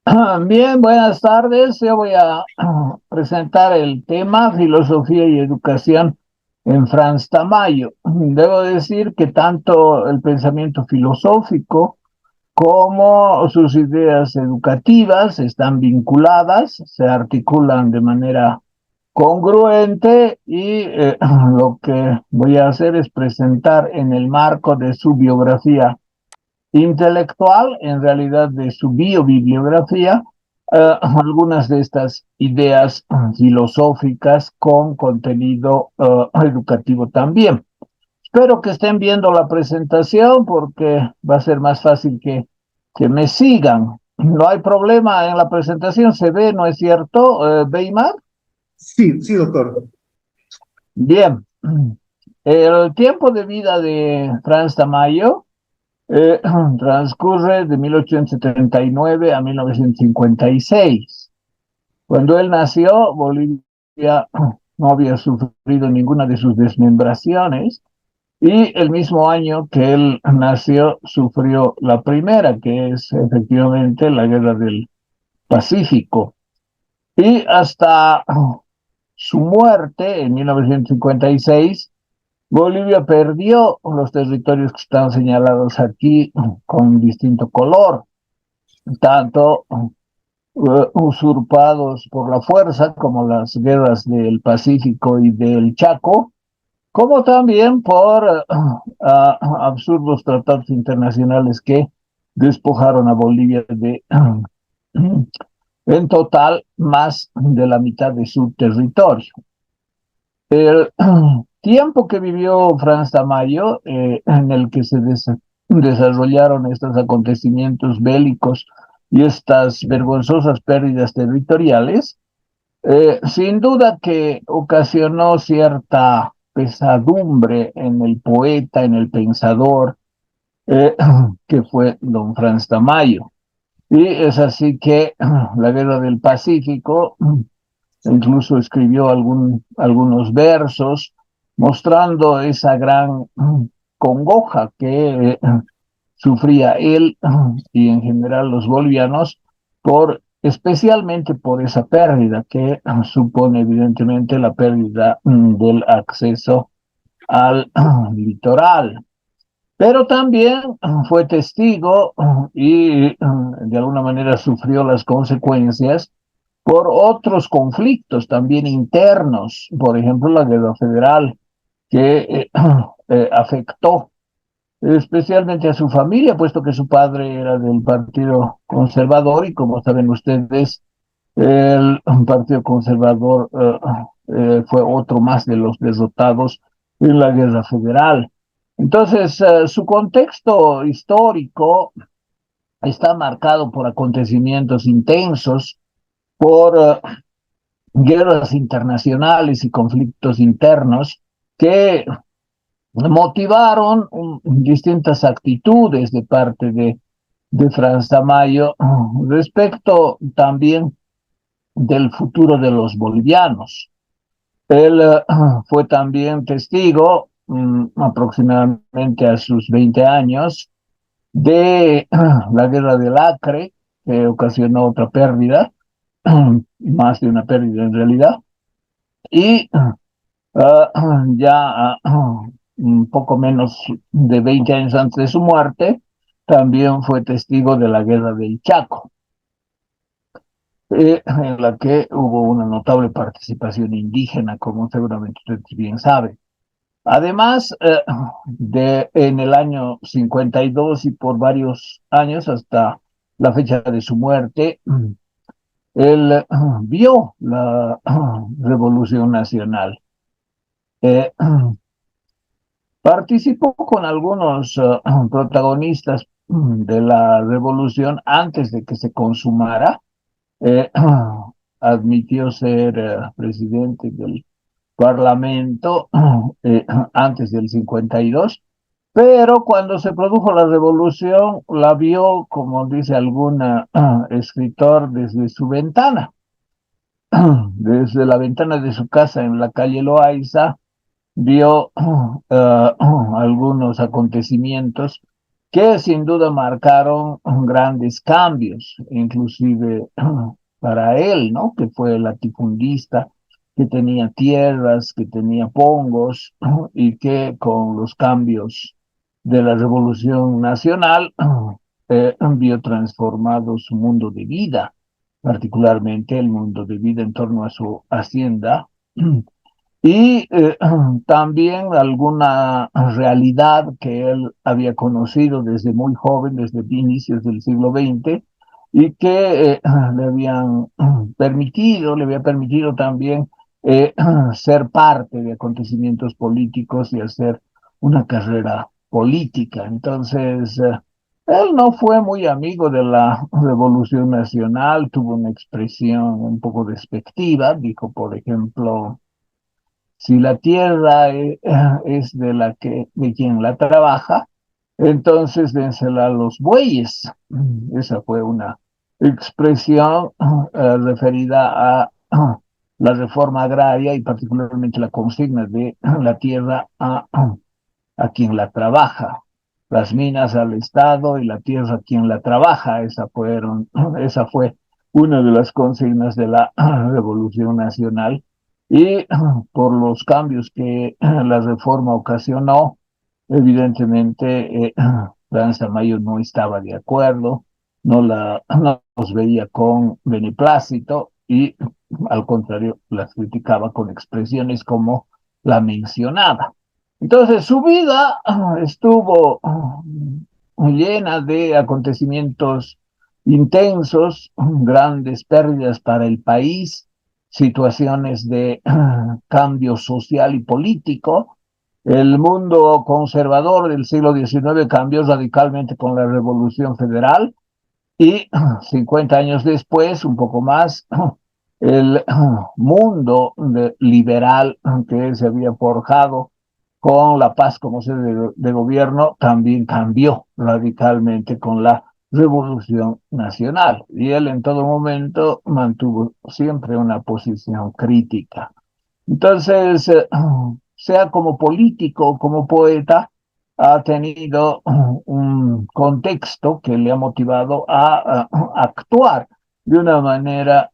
Bien, buenas tardes. Yo voy a presentar el tema Filosofía y Educación en Franz Tamayo. Debo decir que tanto el pensamiento filosófico como sus ideas educativas están vinculadas, se articulan de manera congruente y lo que voy a hacer es presentar en el marco de su biografía intelectual, en realidad de su biobibliografía, algunas de estas ideas filosóficas con contenido educativo también. Espero que estén viendo la presentación porque va a ser más fácil que me sigan. No hay problema en la presentación, se ve, ¿no es cierto, Weimar? Sí, sí, doctor. Bien. El tiempo de vida de Franz Tamayo eh, transcurre de 1879 a 1956. Cuando él nació, Bolivia no había sufrido ninguna de sus desmembraciones y el mismo año que él nació sufrió la primera, que es efectivamente la Guerra del Pacífico. Y hasta su muerte en 1956, Bolivia perdió los territorios que están señalados aquí con distinto color, tanto usurpados por la fuerza, como las guerras del Pacífico y del Chaco, como también por absurdos tratados internacionales que despojaron a Bolivia de, en total, más de la mitad de su territorio. El tiempo que vivió Franz Tamayo, en el que se desarrollaron estos acontecimientos bélicos y estas vergonzosas pérdidas territoriales, sin duda que ocasionó cierta pesadumbre en el poeta, en el pensador, eh, que fue don Franz Tamayo. Y es así que la Guerra del Pacífico incluso escribió algunos versos mostrando esa gran congoja que sufría él y en general los bolivianos especialmente por esa pérdida que supone evidentemente la pérdida del acceso al litoral. Pero también fue testigo y de alguna manera sufrió las consecuencias por otros conflictos también internos, por ejemplo la guerra federal, que afectó especialmente a su familia, puesto que su padre era del Partido Conservador y como saben ustedes, el Partido Conservador fue otro más de los derrotados en la guerra federal. Entonces, su contexto histórico está marcado por acontecimientos intensos, por guerras internacionales y conflictos internos que motivaron distintas actitudes de parte de Franz Tamayo respecto también del futuro de los bolivianos. Él fue también testigo, aproximadamente a sus 20 años, de la guerra del Acre, que ocasionó otra pérdida, más de una pérdida en realidad, y ya un poco menos de 20 años antes de su muerte, también fue testigo de la guerra del Chaco, en la que hubo una notable participación indígena, como seguramente usted bien sabe. Además, en el año 52 y por varios años hasta la fecha de su muerte, él vio la Revolución Nacional. Eh, Participó con algunos protagonistas de la revolución antes de que se consumara. Eh, Admitió ser presidente del Parlamento antes del 52, pero cuando se produjo la revolución la vio, como dice algún escritor, desde su ventana, desde la ventana de su casa en la calle Loaiza, vio algunos acontecimientos que sin duda marcaron grandes cambios, inclusive para él, ¿no? Que fue latifundista, que tenía tierras, que tenía pongos, y que con los cambios de la Revolución Nacional vio transformado su mundo de vida, particularmente el mundo de vida en torno a su hacienda, y también alguna realidad que él había conocido desde muy joven, desde inicios del siglo XX, y que le había permitido también eh, ser parte de acontecimientos políticos y hacer una carrera política. Entonces, él no fue muy amigo de la Revolución Nacional, tuvo una expresión un poco despectiva, dijo, por ejemplo, si la tierra es de quien la trabaja, entonces dénsela a los bueyes. Esa fue una expresión referida a la reforma agraria y particularmente la consigna de la tierra a quien la trabaja. Las minas al Estado y la tierra a quien la trabaja. Esa fue una de las consignas de la Revolución Nacional. Y por los cambios que la reforma ocasionó, evidentemente Franz Mayo no estaba de acuerdo, no los veía con beneplácito y al contrario las criticaba con expresiones como la mencionada. Entonces su vida estuvo llena de acontecimientos intensos, grandes pérdidas para el país, situaciones de cambio social y político. El mundo conservador del siglo XIX cambió radicalmente con la Revolución Federal y 50 años después, un poco más, el mundo liberal que se había forjado con la paz como sede de gobierno también cambió radicalmente con la Revolución Nacional. Y él en todo momento mantuvo siempre una posición crítica. Entonces, sea como político o como poeta, ha tenido un contexto que le ha motivado a actuar de una manera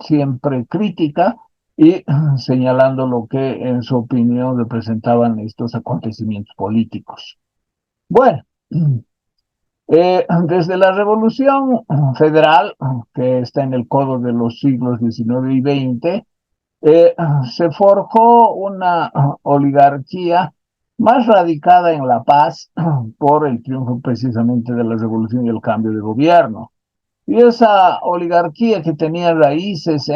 siempre crítica y señalando lo que en su opinión representaban estos acontecimientos políticos. Bueno, desde la Revolución Federal, que está en el codo de los siglos XIX y XX, eh, se forjó una oligarquía más radicada en la paz por el triunfo precisamente de la revolución y el cambio de gobierno. Y esa oligarquía que tenía raíces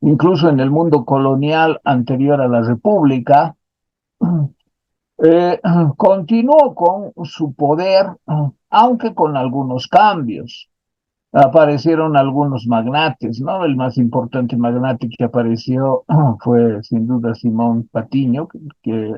incluso en el mundo colonial anterior a la República, eh, continuó con su poder, aunque con algunos cambios. Aparecieron algunos magnates, ¿no? El más importante magnate que apareció fue sin duda Simón Patiño, que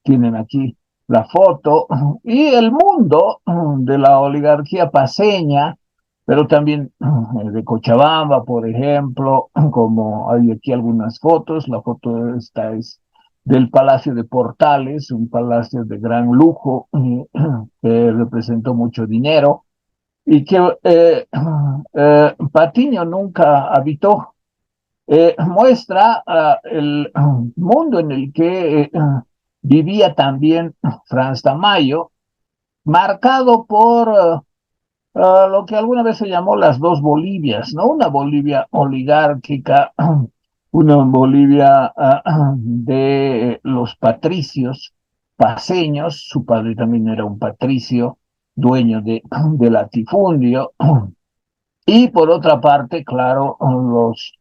tienen aquí la foto, y el mundo de la oligarquía paceña, pero también de Cochabamba, por ejemplo, como hay aquí algunas fotos, la foto esta es del Palacio de Portales, un palacio de gran lujo que representó mucho dinero y que Patiño nunca habitó. Muestra el mundo en el que vivía también Franz Tamayo, marcado por lo que alguna vez se llamó las dos Bolivias, ¿no? Una Bolivia oligárquica, una Bolivia de los patricios paseños, su padre también era un patricio, dueño de latifundio, y por otra parte, claro, los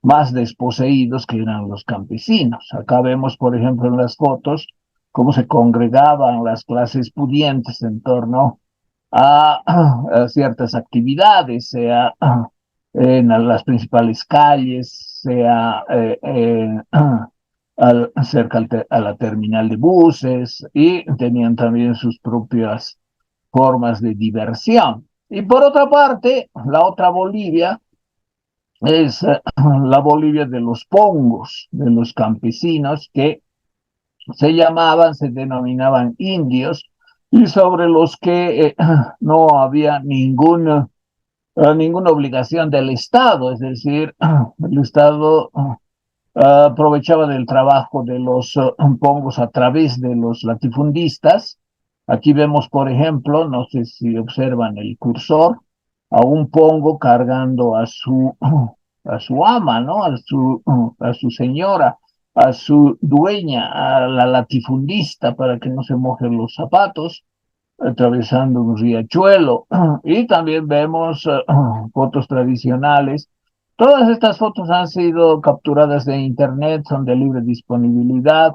más desposeídos que eran los campesinos. Acá vemos, por ejemplo, en las fotos cómo se congregaban las clases pudientes en torno a ciertas actividades, sea en las principales calles, sea cerca a la terminal de buses, y tenían también sus propias formas de diversión. Y por otra parte, la otra Bolivia es la Bolivia de los pongos, de los campesinos que se denominaban indios, y sobre los que no había ninguna obligación del Estado, es decir, el Estado aprovechaba del trabajo de los pongos a través de los latifundistas. Aquí vemos, por ejemplo, no sé si observan el cursor, a un pongo cargando a su ama, ¿no? A su señora, a su dueña, a la latifundista, para que no se mojen los zapatos, atravesando un riachuelo. Y también vemos fotos tradicionales. Todas estas fotos han sido capturadas de internet, son de libre disponibilidad,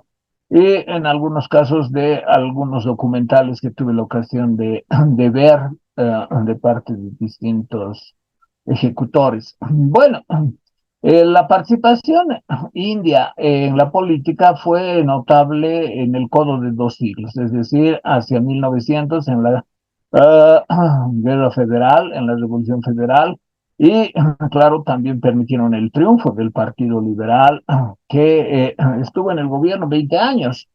y en algunos casos de algunos documentales que tuve la ocasión de ver de parte de distintos ejecutores. Bueno, la participación india en la política fue notable en el Codo de dos siglos, es decir, hacia 1900 en la Guerra Federal, en la Revolución Federal, y claro, también permitieron el triunfo del Partido Liberal, que estuvo en el gobierno 20 años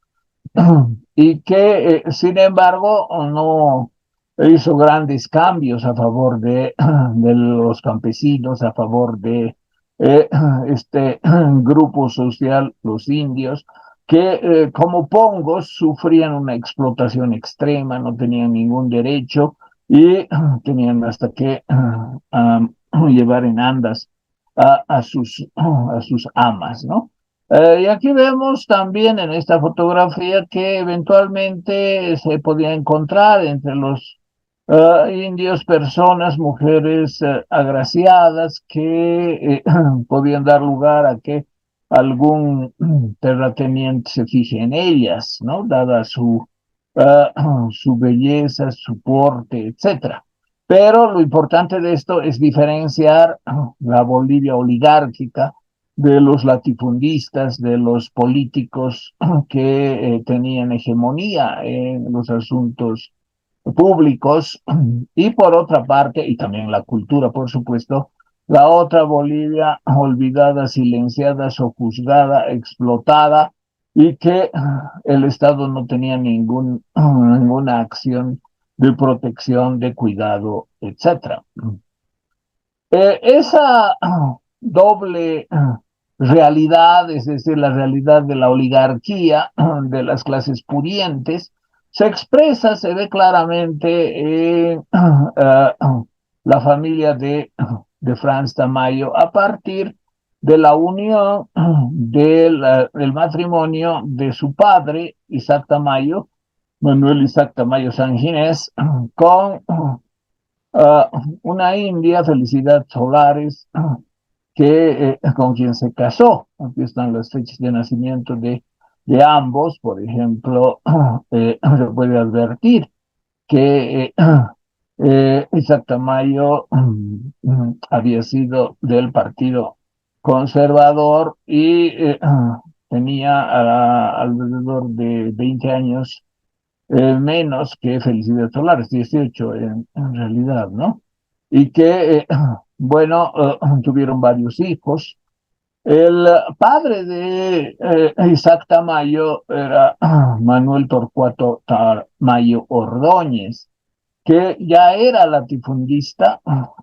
y que, sin embargo, no hizo grandes cambios a favor de los campesinos, a favor de eh, este grupo social, los indios, que como pongos sufrían una explotación extrema, no tenían ningún derecho y tenían hasta que llevar en andas a sus amas, ¿no? Y aquí vemos también en esta fotografía que eventualmente se podía encontrar entre los indios personas, mujeres agraciadas que podían dar lugar a que algún terrateniente se fije en ellas, ¿no? Dada su belleza, su porte, etcétera. Pero lo importante de esto es diferenciar la Bolivia oligárquica de los latifundistas, de los políticos que tenían hegemonía en los asuntos públicos, y por otra parte, y también la cultura, por supuesto, la otra Bolivia olvidada, silenciada, sojuzgada, explotada, y que el Estado no tenía ninguna acción de protección, de cuidado, etcétera. Esa doble realidad, es decir, la realidad de la oligarquía, de las clases pudientes, se expresa, se ve claramente en la familia de Franz Tamayo a partir de la unión del matrimonio de su padre, Isaac Tamayo, Manuel Isaac Tamayo Sanginés, con una india, Felicidad Solares, que con quien se casó. Aquí están las fechas de nacimiento de ambos. Por ejemplo, se puede advertir que Isaac Tamayo había sido del Partido Conservador y tenía alrededor de 20 años menos que Felicidad Solares, 18 en realidad, ¿no? Y que, bueno, tuvieron varios hijos. El padre de Isaac Tamayo era Manuel Torcuato Tamayo Ordóñez, que ya era latifundista,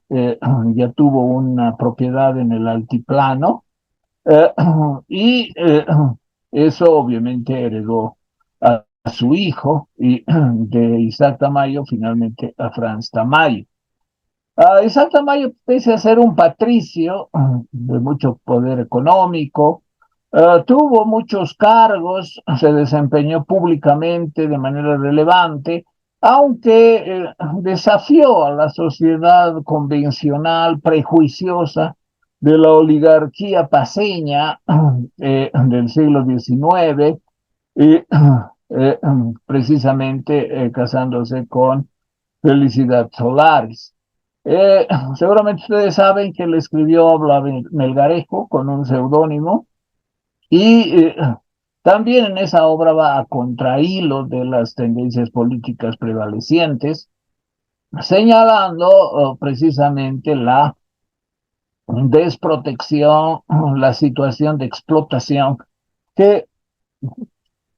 ya tuvo una propiedad en el altiplano, eh, y eso obviamente heredó a su hijo, y de Isaac Tamayo finalmente a Franz Tamayo. Isaac Tamayo, pese a ser un patricio de mucho poder económico, tuvo muchos cargos, se desempeñó públicamente de manera relevante, aunque desafió a la sociedad convencional, prejuiciosa, de la oligarquía paceña del siglo XIX, y precisamente casándose con Felicidad Solares. Seguramente ustedes saben que le escribió Melgarejo con un seudónimo, y también en esa obra va a contrahilo de las tendencias políticas prevalecientes, señalando precisamente la desprotección, la situación de explotación que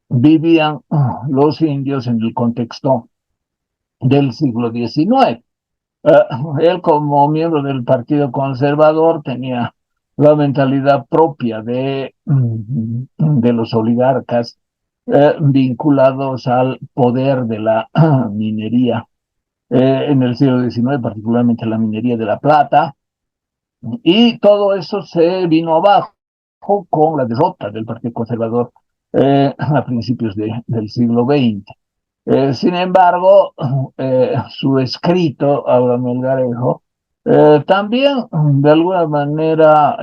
vivían los indios en el contexto del siglo XIX. Él, como miembro del Partido Conservador, tenía la mentalidad propia de los oligarcas vinculados al poder de la minería en el siglo XIX, particularmente la minería de la plata, y todo eso se vino abajo con la derrota del Partido Conservador a principios del siglo XX. Sin embargo, su escrito, Aura Melgarejo, también de alguna manera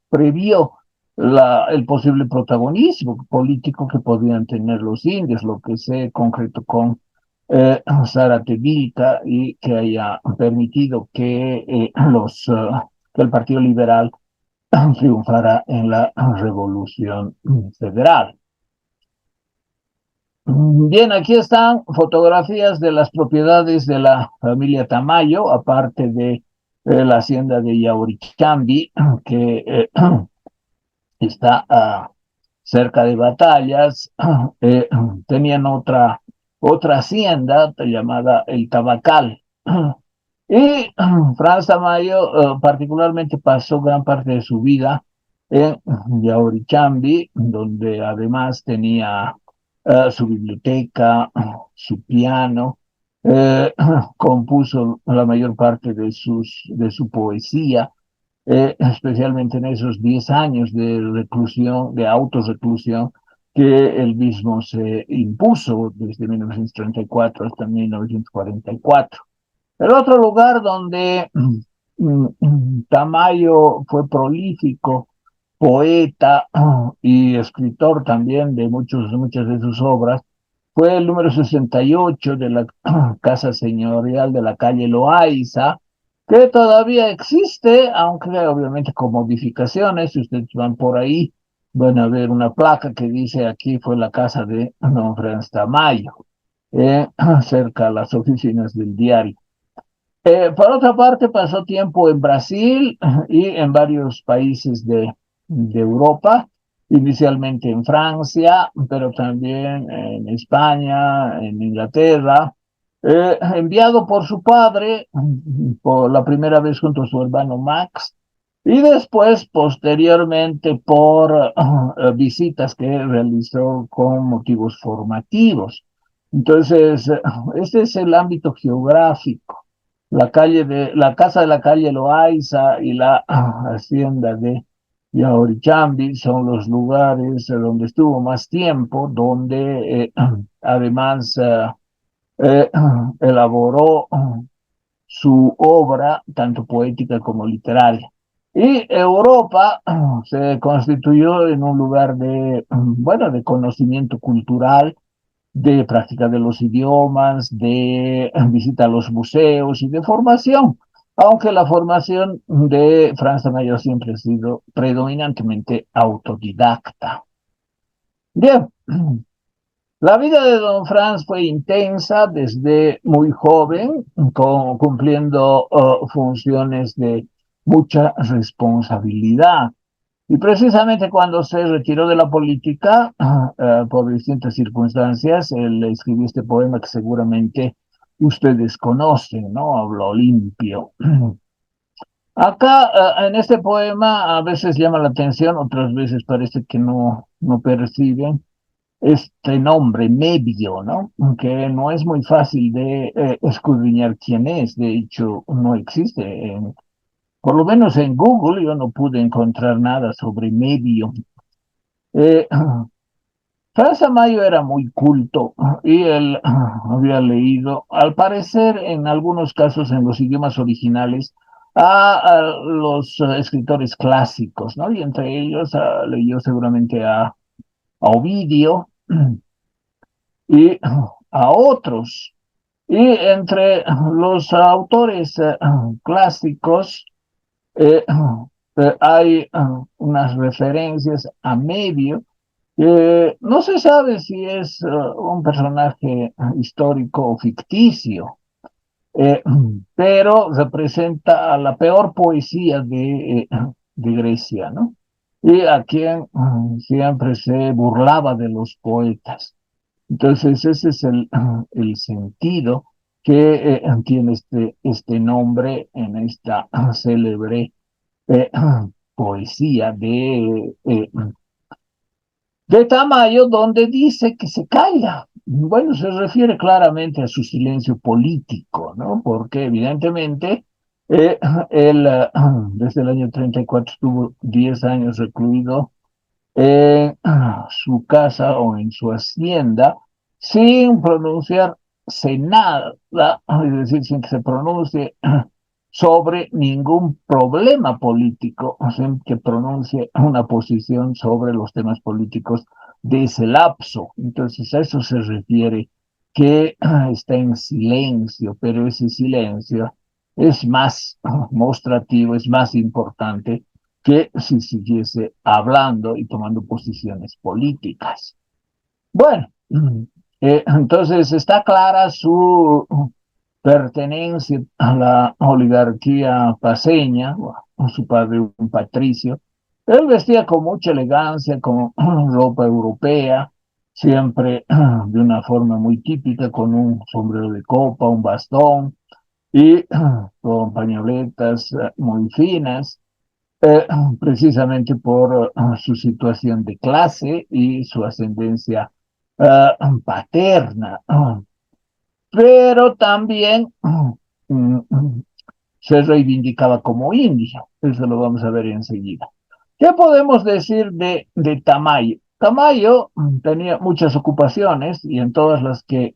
previó el posible protagonismo político que podían tener los indios, lo que se concretó con Zaratevilca y que haya permitido que el Partido Liberal triunfara en la Revolución Federal. Bien, aquí están fotografías de las propiedades de la familia Tamayo, aparte de la hacienda de Yaurichambi, que está cerca de Batallas. eh, Tenían otra hacienda llamada El Tabacal. Y Franz Tamayo particularmente pasó gran parte de su vida en Yaurichambi, donde además tenía su biblioteca, su piano, eh, compuso la mayor parte de su poesía, especialmente en esos 10 años de reclusión, de autorreclusión, que él mismo se impuso desde 1934 hasta 1944. El otro lugar donde Tamayo fue prolífico, poeta y escritor también de muchas de sus obras, fue el número 68 de la Casa Señorial de la calle Loaiza, que todavía existe, aunque obviamente con modificaciones. Si ustedes van por ahí, van a ver una placa que dice aquí fue la casa de don Franz Tamayo, cerca a las oficinas del diario. Por otra parte, pasó tiempo en Brasil y en varios países de Europa, inicialmente en Francia, pero también en España, en Inglaterra, enviado por su padre por la primera vez junto a su hermano Max, y después, posteriormente, por visitas que realizó con motivos formativos. Entonces, este es el ámbito geográfico. La casa de la calle Loaiza y la hacienda de Yaorichambi son los lugares donde estuvo más tiempo, donde además eh, elaboró su obra, tanto poética como literaria. Y Europa se constituyó en un lugar bueno, de conocimiento cultural, de práctica de los idiomas, de visita a los museos y de formación, aunque la formación de Franz Mayor siempre ha sido predominantemente autodidacta. Bien, la vida de don Franz fue intensa desde muy joven, cumpliendo funciones de mucha responsabilidad. Y precisamente cuando se retiró de la política, por distintas circunstancias, él escribió este poema que seguramente ustedes conocen, ¿no? Hablo limpio. Acá, en este poema, a veces llama la atención, otras veces parece que no perciben este nombre, Medio, ¿no? Que no es muy fácil de escudriñar quién es. De hecho, no existe. Por lo menos en Google yo no pude encontrar nada sobre Medio. Eh, Franz Mayo era muy culto y él había leído, al parecer, en algunos casos en los idiomas originales, a los escritores clásicos, ¿no? Y entre ellos leyó seguramente a Ovidio y a otros. Y entre los autores clásicos eh, hay unas referencias a Medio. No se sabe si es un personaje histórico o ficticio, eh, pero representa a la peor poesía de Grecia, ¿no? y a quien siempre se burlaba de los poetas. Entonces, ese es el sentido que tiene este nombre en esta célebre eh, poesía de Tamayo, donde dice que se calla. Bueno, se refiere claramente a su silencio político, ¿no? Porque evidentemente eh, él desde el año 34 estuvo 10 años recluido en su casa o en su hacienda sin pronunciarse nada, es decir, sin que se pronuncie sobre ningún problema político, sin que pronuncie una posición sobre los temas políticos de ese lapso. Entonces, a eso se refiere que está en silencio, pero ese silencio es más mostrativo, es más importante que si siguiese hablando y tomando posiciones políticas. Bueno, entonces está clara su pertenencia a la oligarquía paceña, su padre un patricio. Él vestía con mucha elegancia, con ropa europea, siempre de una forma muy típica, con un sombrero de copa, un bastón y con pañoletas muy finas eh, precisamente por su situación de clase y su ascendencia paterna, pero también se reivindicaba como indio, eso lo vamos a ver enseguida. ¿Qué podemos decir de Tamayo? Tamayo tenía muchas ocupaciones y en todas las que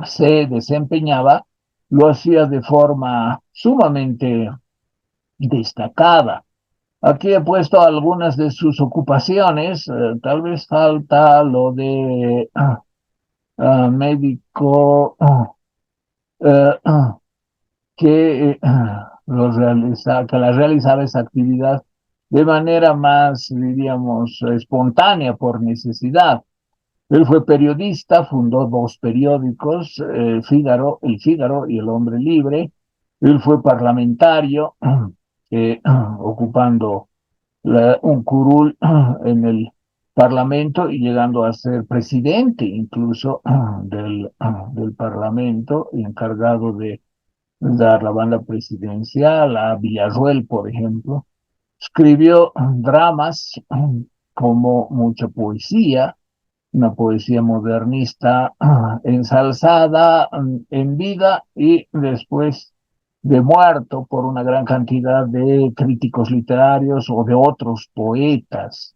se desempeñaba lo hacía de forma sumamente destacada. Aquí he puesto algunas de sus ocupaciones, tal vez falta lo de médico eh, que la realizaba esa actividad de manera más, diríamos, espontánea por necesidad. Él fue periodista, fundó dos periódicos, El Fígaro y El Hombre Libre. Él fue parlamentario, ocupando un curul en el Parlamento y llegando a ser presidente incluso del Parlamento y encargado de dar la banda presidencial a Villarruel, por ejemplo. Escribió dramas como mucha poesía, una poesía modernista ensalzada en vida y después de muerto por una gran cantidad de críticos literarios o de otros poetas.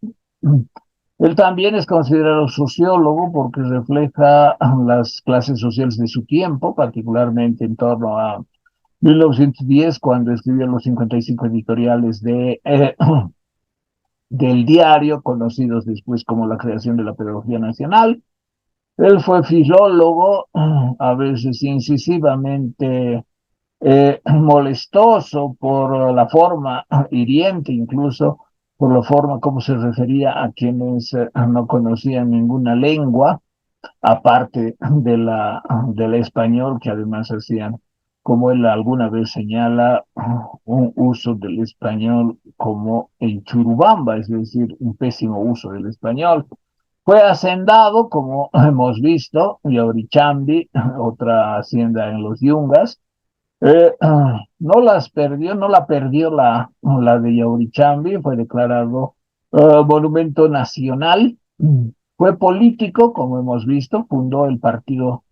Él también es considerado sociólogo porque refleja las clases sociales de su tiempo, particularmente en torno a 1910, cuando escribió los 55 editoriales del diario, conocidos después como la creación de la Pedagogía Nacional. Él fue filólogo, a veces incisivamente molestoso por la forma, hiriente incluso, por la forma como se refería a quienes no conocían ninguna lengua, aparte del español, que además hacían, como él alguna vez señala, un uso del español como en Churubamba, es decir, un pésimo uso del español. Fue hacendado, como hemos visto, Yaurichambi, otra hacienda en los Yungas. No las perdió, no la perdió la de Yaurichambi, fue declarado monumento nacional. Fue político, como hemos visto, fundó el Partido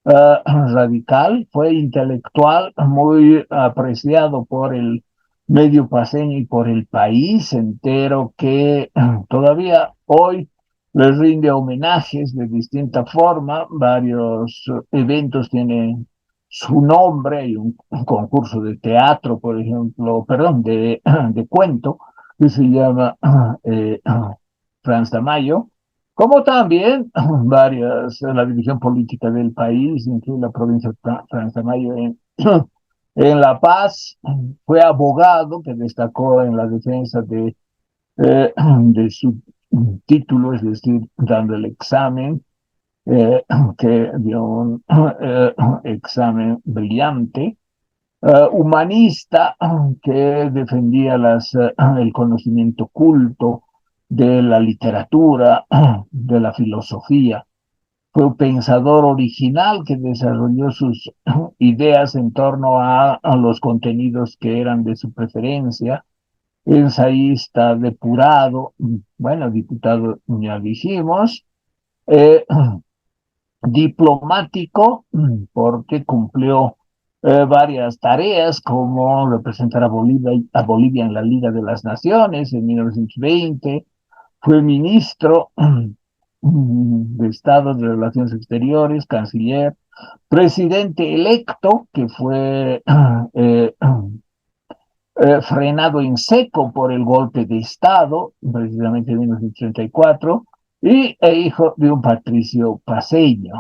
Radical, fue intelectual, muy apreciado por el medio paseño y por el país entero, que todavía hoy les rinde homenajes de distinta forma. Varios eventos tienen su nombre, hay un concurso de teatro, por ejemplo, perdón, de cuento, que se llama Franz Tamayo, como también varias, la división política del país, incluye la provincia de Franz Tamayo en La Paz. Fue abogado que destacó en la defensa de su título, es decir, dando el examen, que dio un examen brillante. humanista que defendía el conocimiento culto de la literatura, de la filosofía. Fue un pensador original que desarrolló sus ideas en torno a los contenidos que eran de su preferencia, ensayista depurado, bueno, diputado ya dijimos, eh, diplomático, porque cumplió varias tareas como representar a Bolivia en la Liga de las Naciones en 1920, fue ministro de Estado de Relaciones Exteriores, canciller, presidente electo, que fue frenado en seco por el golpe de Estado, precisamente en 1934, e hijo de un patricio paseño.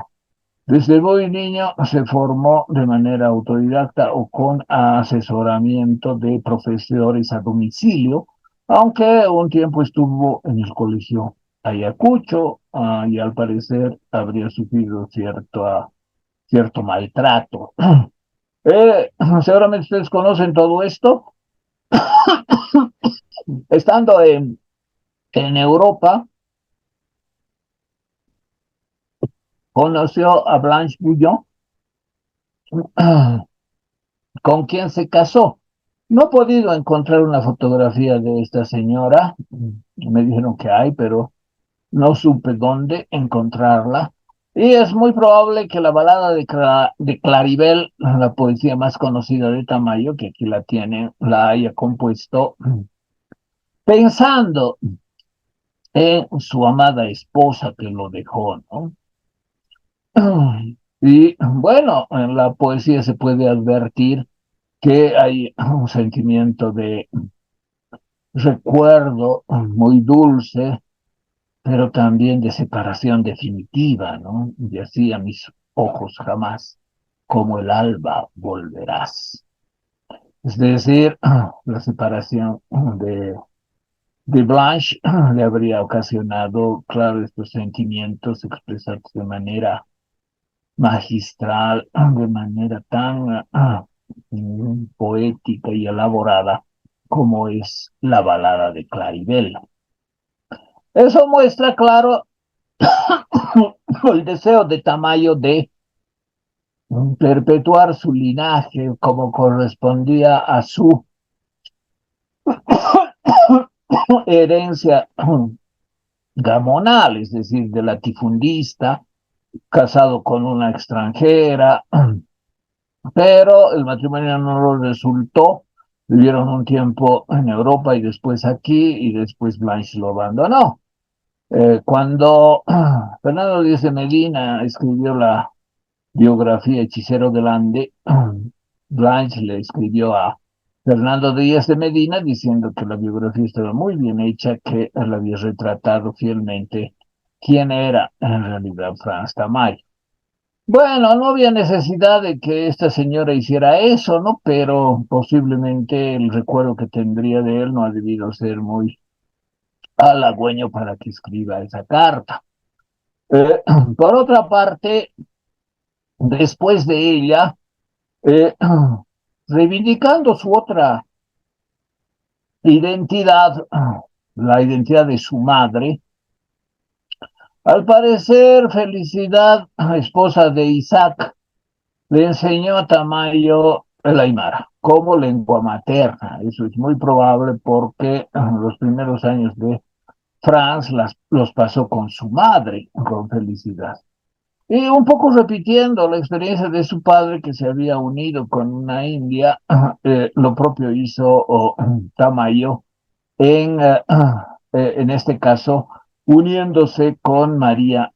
Desde muy niño se formó de manera autodidacta o con asesoramiento de profesores a domicilio, aunque un tiempo estuvo en el colegio Ayacucho y al parecer habría sufrido cierto maltrato. Seguramente ustedes conocen todo esto. Estando en Europa, conoció a Blanche Bouillon, con quien se casó. No he podido encontrar una fotografía de esta señora. Me dijeron que hay, pero no supe dónde encontrarla. Y es muy probable que la balada de Claribel, la poesía más conocida de Tamayo, que aquí la tiene, la haya compuesto pensando en su amada esposa que lo dejó, ¿no? Y bueno, en la poesía se puede advertir que hay un sentimiento de recuerdo muy dulce, pero también de separación definitiva, ¿no? Y así a mis ojos jamás, como el alba volverás. Es decir, la separación de Blanche le habría ocasionado, claro, estos sentimientos expresados de manera magistral, de manera tan poética y elaborada como es la balada de Claribel. Eso muestra, claro, el deseo de Tamayo de perpetuar su linaje como correspondía a su herencia gamonal, es decir, de latifundista, casado con una extranjera, pero el matrimonio no lo resultó. Vivieron un tiempo en Europa y después aquí, y después Blanche lo abandonó. Cuando Fernando Díaz de Medina escribió la biografía Hechicero del Ande, Blanche le escribió a Fernando Díaz de Medina diciendo que la biografía estaba muy bien hecha, que él había retratado fielmente quién era en realidad Franz Tamayo. Bueno, no había necesidad de que esta señora hiciera eso, ¿no? Pero posiblemente el recuerdo que tendría de él no ha debido ser muy halagüeño para que escriba esa carta. Eh, por otra parte, después de ella, eh, reivindicando su otra identidad, la identidad de su madre, al parecer Felicidad, esposa de Isaac, le enseñó a Tamayo el aymara como lengua materna. Eso es muy probable porque los primeros años de Franz los pasó con su madre, con Felicidad. Y un poco repitiendo la experiencia de su padre que se había unido con una india, lo propio hizo Tamayo en este caso, uniéndose con María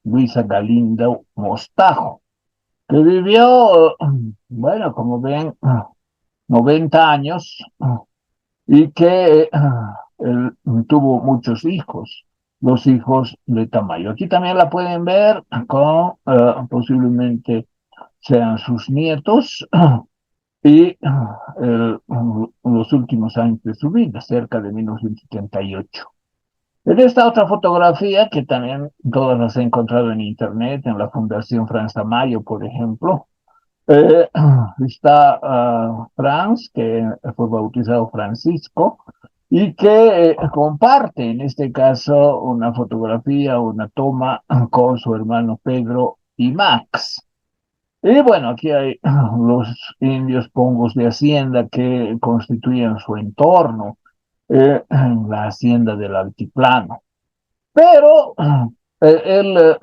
Luisa Galindo Mostajo, que vivió, bueno, como ven, 90 años y que él tuvo muchos hijos, los hijos de Tamayo. Aquí también la pueden ver con posiblemente sean sus nietos y los últimos años de su vida, cerca de 1978. En esta otra fotografía, que también todas las he encontrado en internet, en la Fundación Franz Tamayo, por ejemplo, Eh, Está Franz, que fue bautizado Francisco, y que comparte en este caso una fotografía, una toma con su hermano Pedro y Max. Y bueno, aquí hay los indios pongos de hacienda que constituyen su entorno, la hacienda del altiplano. Pero él,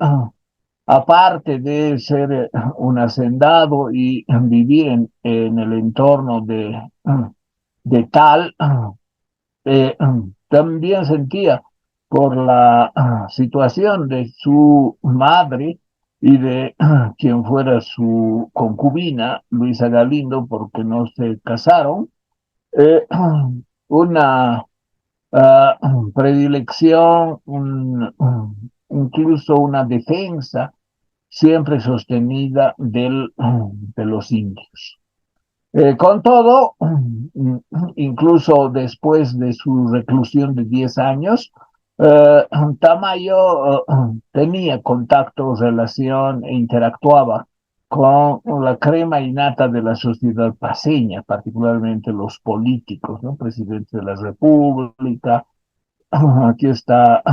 aparte de ser un hacendado y vivir en el entorno de tal, también sentía por la situación de su madre y de quien fuera su concubina, Luisa Galindo, porque no se casaron, eh, una ah, predilección, incluso una defensa siempre sostenida de los indios. Con todo, incluso después de su reclusión de 10 años, Tamayo tenía contacto, relación e interactuaba con la crema innata de la sociedad paseña, particularmente los políticos, ¿no? Presidente de la República, aquí está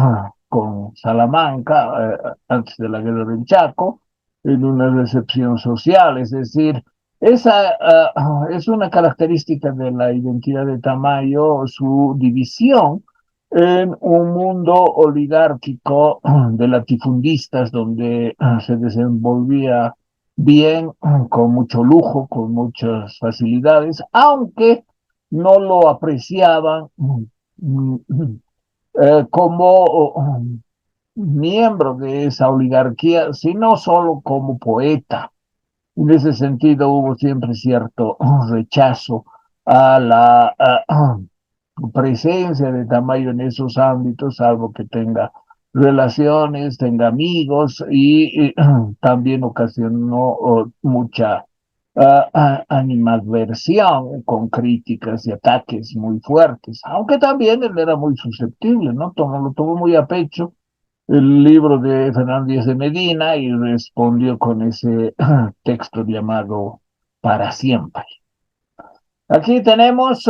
con Salamanca, antes de la guerra del Chaco, en una recepción social, es decir, esa es una característica de la identidad de Tamayo, su división en un mundo oligárquico de latifundistas donde se desenvolvía bien, con mucho lujo, con muchas facilidades, aunque no lo apreciaban como miembro de esa oligarquía, sino solo como poeta. En ese sentido hubo siempre cierto rechazo a la presencia de Tamayo en esos ámbitos, salvo que tenga relaciones, tenga amigos y también ocasionó mucha animadversión con críticas y ataques muy fuertes, aunque también él era muy susceptible, ¿no? Lo tomó muy a pecho el libro de Fernando Díaz de Medina y respondió con ese texto llamado Para siempre. Aquí tenemos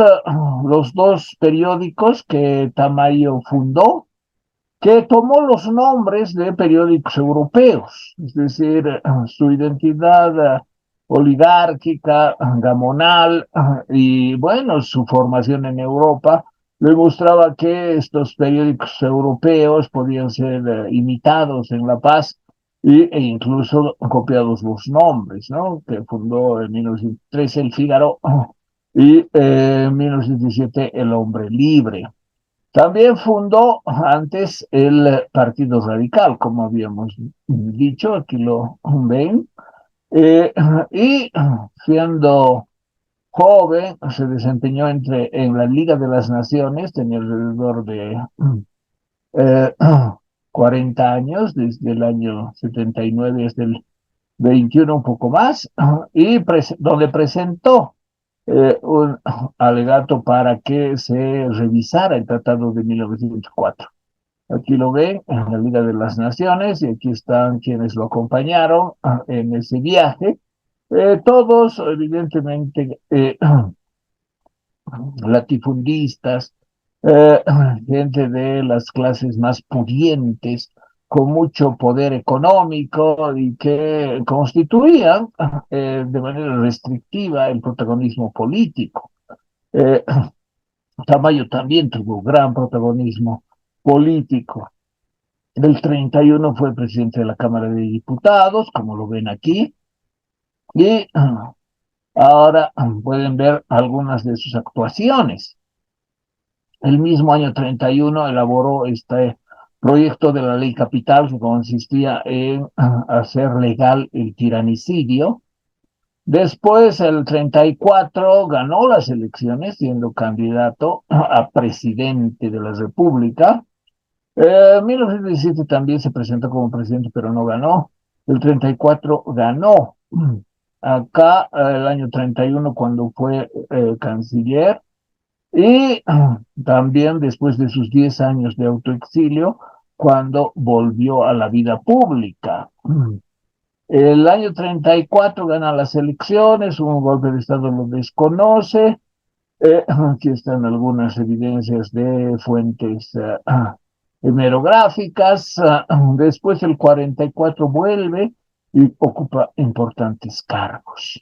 los dos periódicos que Tamayo fundó, que tomó los nombres de periódicos europeos, es decir, su identidad oligárquica, gamonal, y bueno, su formación en Europa le mostraba que estos periódicos europeos podían ser imitados en La Paz e incluso copiados los nombres, ¿no? Que fundó en 1913 el Fígaro y en 1917 el Hombre Libre. También fundó antes el Partido Radical, como habíamos dicho, aquí lo ven, eh, y siendo joven se desempeñó en la Liga de las Naciones, tenía alrededor de eh, 40 años, desde el año 79 hasta el 21, un poco más, y donde presentó un alegato para que se revisara el Tratado de 1904. Aquí lo ven en la Liga de las Naciones y aquí están quienes lo acompañaron en ese viaje. Todos, evidentemente, latifundistas, eh, gente de las clases más pudientes, con mucho poder económico y que constituían de manera restrictiva el protagonismo político. Eh, Tamayo también tuvo gran protagonismo político. El 31 fue presidente de la Cámara de Diputados, como lo ven aquí, y ahora pueden ver algunas de sus actuaciones. El mismo año 31 elaboró este proyecto de la ley capital que consistía en hacer legal el tiranicidio. Después, el 34, ganó las elecciones siendo candidato a presidente de la República. En 1917 también se presentó como presidente, pero no ganó. El 34 ganó. Acá, el año 31, cuando fue canciller, y también después de sus 10 años de autoexilio, cuando volvió a la vida pública. El año 34 gana las elecciones, un golpe de Estado lo desconoce. Aquí están algunas evidencias de fuentes hemerográficas. Después el 44 vuelve y ocupa importantes cargos.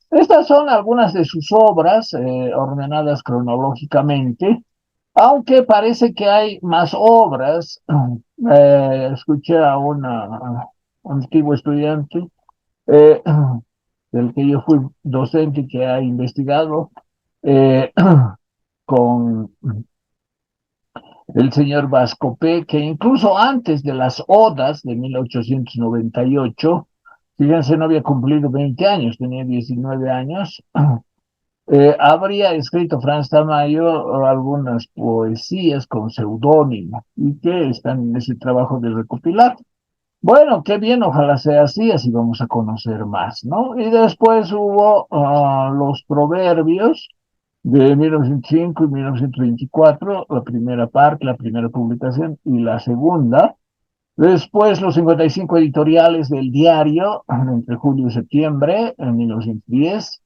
Estas son algunas de sus obras ordenadas cronológicamente, aunque parece que hay más obras. Escuché a un antiguo estudiante eh, del que yo fui docente que ha investigado eh, con el señor Vascopé, que incluso antes de las Odas de 1898, fíjense, no había cumplido 20 años, tenía 19 años, habría escrito Franz Tamayo algunas poesías con seudónimo y que están en ese trabajo de recopilar. Bueno, qué bien, ojalá sea así, así vamos a conocer más, ¿no? Y después hubo los proverbios de 1905 y 1924, la primera parte, la primera publicación y la segunda. Después los 55 editoriales del diario entre julio y septiembre en 1910.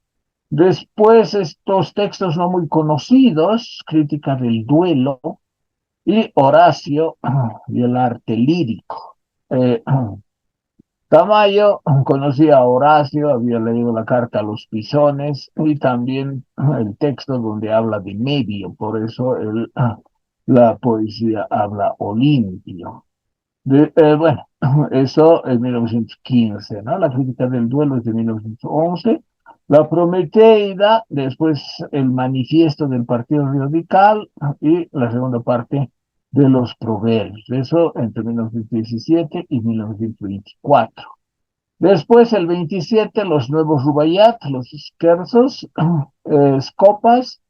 Después estos textos no muy conocidos, Crítica del duelo y Horacio y el arte lírico. Eh, Tamayo conocía a Horacio, había leído la carta a los pisones y también el texto donde habla de medio, por eso la poesía habla Olimpio. Bueno, eso en 1915, ¿no? La crítica del duelo es de 1911. La Prometeida, después el manifiesto del Partido Radical y la segunda parte de los proverbios. Eso entre 1917 y 1924. Después, el 27, los nuevos Rubaiyat, los Schersos, Scopas,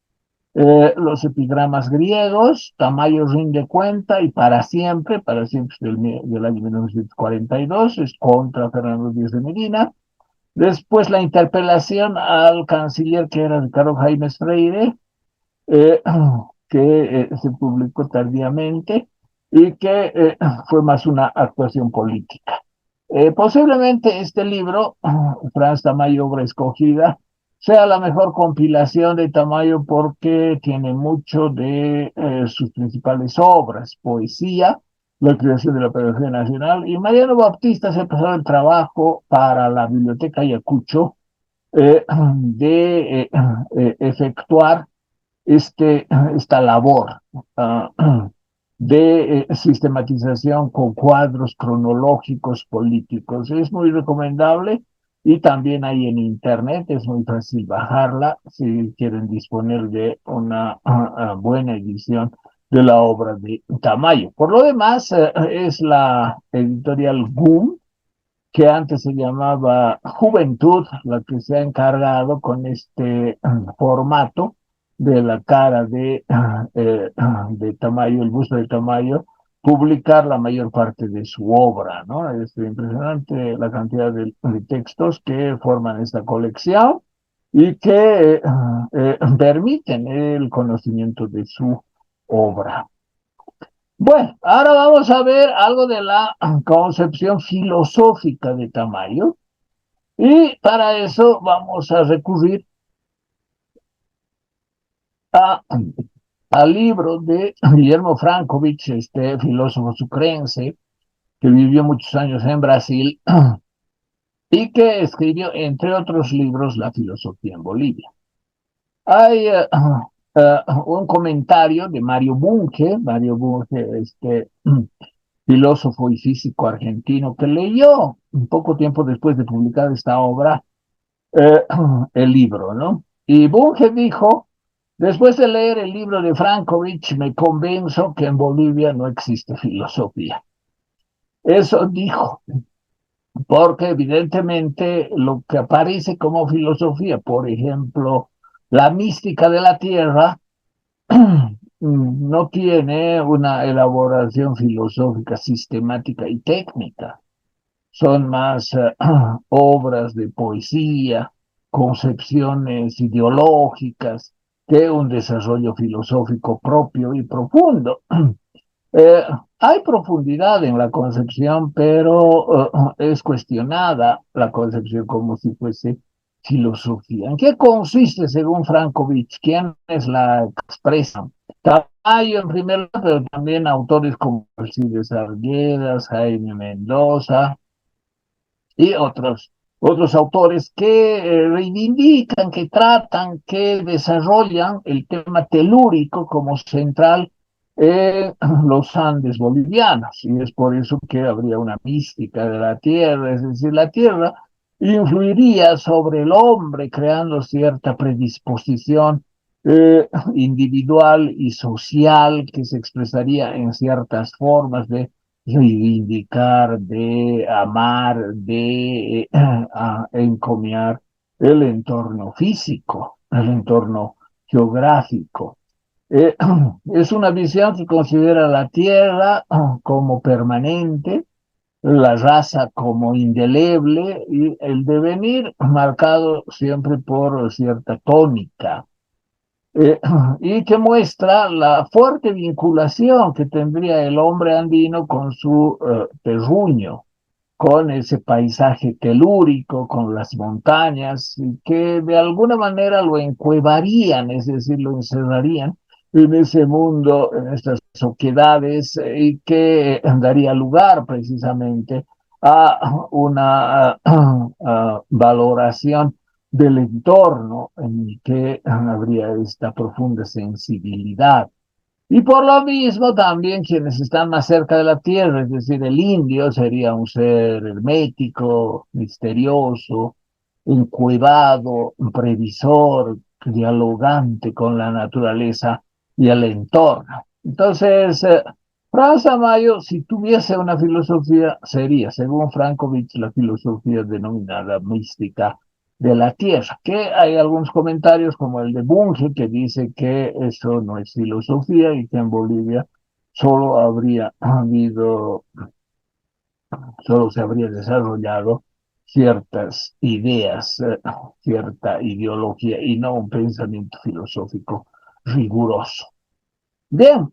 los epigramas griegos, Tamayo rinde cuenta y para siempre del año 1942, es contra Fernando Díaz de Medina. Después, la interpelación al canciller que era Ricardo Jaime Freire, eh, que se publicó tardíamente y que fue más una actuación política. Posiblemente este libro, Franz Tamayo, obra escogida, sea la mejor compilación de Tamayo porque tiene mucho de sus principales obras, poesía, la creación de la Pedagogía Nacional, y Mariano Baptista se empezó el trabajo para la Biblioteca Ayacucho de efectuar esta labor de sistematización con cuadros cronológicos políticos. Es muy recomendable y también hay en internet, es muy fácil bajarla si quieren disponer de una buena edición de la obra de Tamayo. Por lo demás, es la editorial GUM, que antes se llamaba Juventud, la que se ha encargado con este formato de la cara de Tamayo, el busto de Tamayo, publicar la mayor parte de su obra, ¿no? Es impresionante la cantidad de textos que forman esta colección y que permiten el conocimiento de su obra. Bueno, ahora vamos a ver algo de la concepción filosófica de Tamayo y para eso vamos a recurrir a, al libro de Guillermo Frankovich, este filósofo sucrense que vivió muchos años en Brasil y que escribió, entre otros libros, La filosofía en Bolivia. Hay un comentario de Mario Bunge, filósofo y físico argentino, que leyó un poco tiempo después de publicar esta obra eh, el libro, ¿no? Y Bunge dijo, después de leer el libro de Frankovich, me convenzo que en Bolivia no existe filosofía. Eso dijo, porque evidentemente lo que aparece como filosofía, por ejemplo, la mística de la tierra, no tiene una elaboración filosófica sistemática y técnica. Son más obras de poesía, concepciones ideológicas, que un desarrollo filosófico propio y profundo. Eh, Hay profundidad en la concepción, pero es cuestionada la concepción como si fuese filosofía. ¿En qué consiste, según Frankovich? ¿Quiénes la expresan? Hay en primer lugar, pero también autores como Alcides Arguedas, Jaime Mendoza y otros autores que reivindican, que tratan, que desarrollan el tema telúrico como central en los Andes bolivianos. Y es por eso que habría una mística de la Tierra, es decir, la Tierra influiría sobre el hombre creando cierta predisposición individual y social que se expresaría en ciertas formas de reivindicar, de amar, de encomiar el entorno físico, el entorno geográfico. Eh, es una visión que considera la Tierra como permanente, la raza como indeleble y el devenir marcado siempre por cierta tónica eh, y que muestra la fuerte vinculación que tendría el hombre andino con su terruño, con ese paisaje telúrico, con las montañas, y que de alguna manera lo encuevarían, es decir, lo encerrarían en ese mundo, en estas oquedades, y que daría lugar precisamente a una valoración del entorno en el que habría esta profunda sensibilidad. Y por lo mismo también quienes están más cerca de la Tierra, es decir, el indio sería un ser hermético, misterioso, encuevado, previsor, dialogante con la naturaleza y el entorno. Entonces, Franz Amayo, si tuviese una filosofía, sería, según Frankovich, la filosofía denominada mística de la Tierra, que hay algunos comentarios como el de Bunge que dice que eso no es filosofía y que en Bolivia solo habría habido, solo se habría desarrollado ciertas ideas, cierta ideología y no un pensamiento filosófico riguroso. Bien,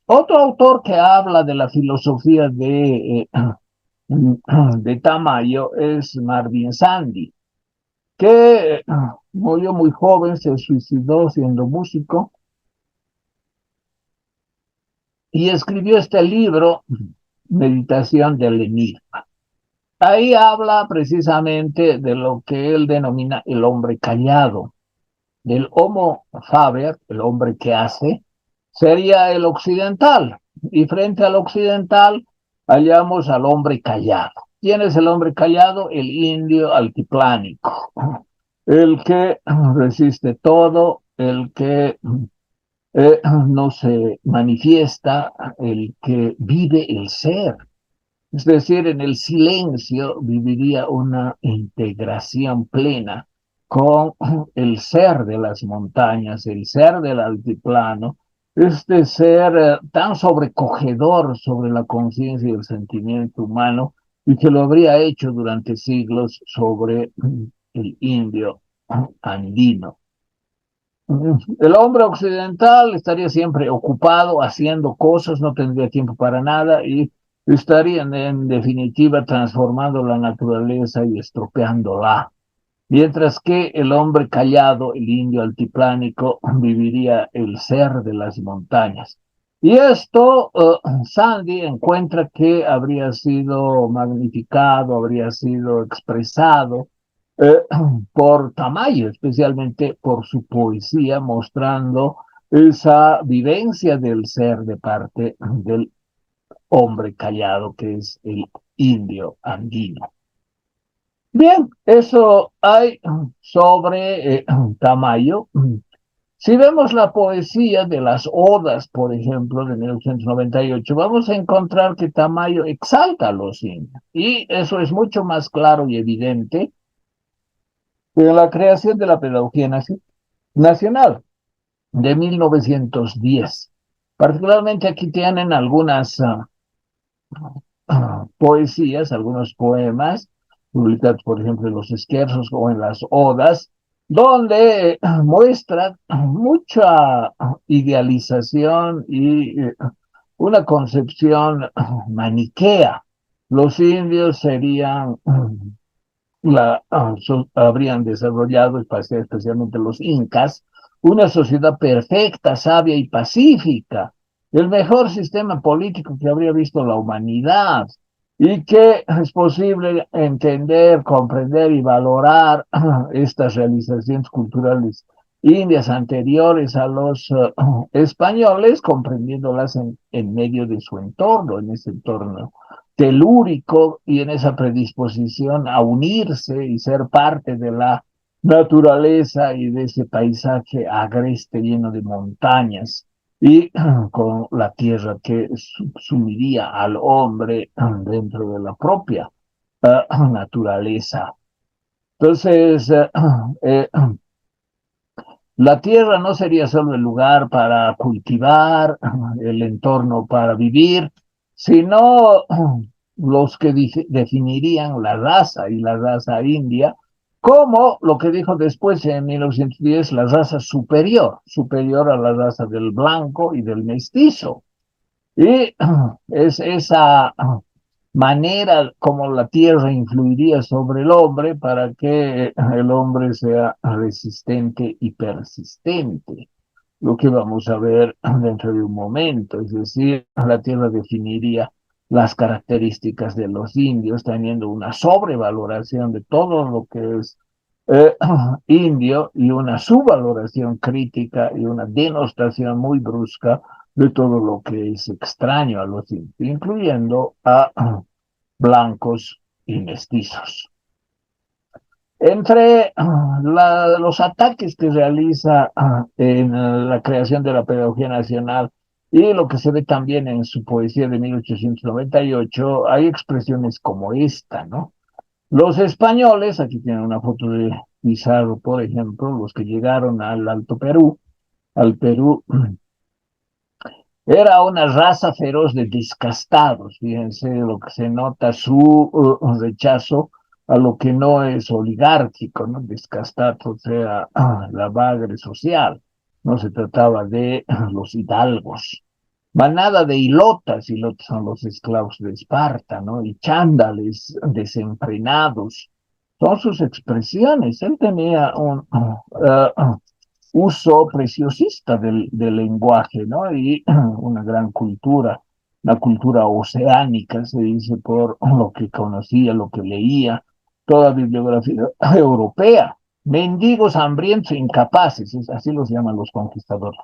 otro autor que habla de la filosofía de Tamayo es Marvin Sandy, que murió muy joven, se suicidó siendo músico y escribió este libro, Meditación del Enigma. Ahí habla precisamente de lo que él denomina el hombre callado, del Homo faber, el hombre que hace, sería el occidental, y frente al occidental hallamos al hombre callado. ¿Quién es el hombre callado? El indio altiplánico, el que resiste todo, el que no se manifiesta, el que vive el ser. Es decir, en el silencio viviría una integración plena con el ser de las montañas, el ser del altiplano, este ser tan sobrecogedor sobre la conciencia y el sentimiento humano y que lo habría hecho durante siglos sobre el indio andino. El hombre occidental estaría siempre ocupado haciendo cosas, no tendría tiempo para nada y estaría en definitiva transformando la naturaleza y estropeándola. Mientras que el hombre callado, el indio altiplánico, viviría el ser de las montañas. Y esto Sandy encuentra que habría sido magnificado, habría sido expresado eh, por Tamayo, especialmente por su poesía, mostrando esa vivencia del ser de parte del hombre callado que es el indio andino. Bien, eso hay sobre Tamayo. Si vemos la poesía de las Odas, por ejemplo, de 1898, vamos a encontrar que Tamayo exalta a los indios. Y eso es mucho más claro y evidente en la creación de la pedagogía nacional de 1910. Particularmente aquí tienen algunas poesías, algunos poemas, publicados por ejemplo en los esquerzos o en las odas, donde muestra mucha idealización y una concepción maniquea. Los indios serían habrían desarrollado, especialmente los incas, una sociedad perfecta, sabia y pacífica, el mejor sistema político que habría visto la humanidad, y que es posible entender, comprender y valorar estas realizaciones culturales indias anteriores a los españoles, comprendiéndolas en medio de su entorno, en ese entorno telúrico y en esa predisposición a unirse y ser parte de la naturaleza y de ese paisaje agreste lleno de montañas y con la tierra que sumiría al hombre dentro de la propia naturaleza. Entonces, la tierra no sería solo el lugar para cultivar, el entorno para vivir, sino los que definirían la raza y la raza india, como lo que dijo después en 1910, la raza superior, superior a la raza del blanco y del mestizo. Y es esa manera como la tierra influiría sobre el hombre para que el hombre sea resistente y persistente, lo que vamos a ver dentro de un momento. Es decir, la tierra definiría las características de los indios, teniendo una sobrevaloración de todo lo que es eh, indio y una subvaloración crítica y una denostación muy brusca de todo lo que es extraño a los indios, incluyendo a blancos y mestizos. Entre los ataques que realiza en la creación de la pedagogía nacional y lo que se ve también en su poesía de 1898, hay expresiones como esta, ¿no? Los españoles, aquí tienen una foto de Pizarro, por ejemplo, los que llegaron al Alto Perú, al Perú, era una raza feroz de descastados, fíjense lo que se nota, su rechazo a lo que no es oligárquico, ¿no? Descastado, o sea, la bagre social. No se trataba de los hidalgos. Manada de ilotas son los esclavos de Esparta, ¿no? Y chándales desenfrenados, son sus expresiones. Él tenía un uso preciosista del lenguaje, ¿no? Y una gran cultura, una cultura oceánica, se dice, por lo que conocía, lo que leía, toda bibliografía europea. Mendigos, hambrientos, incapaces, así los llaman los conquistadores.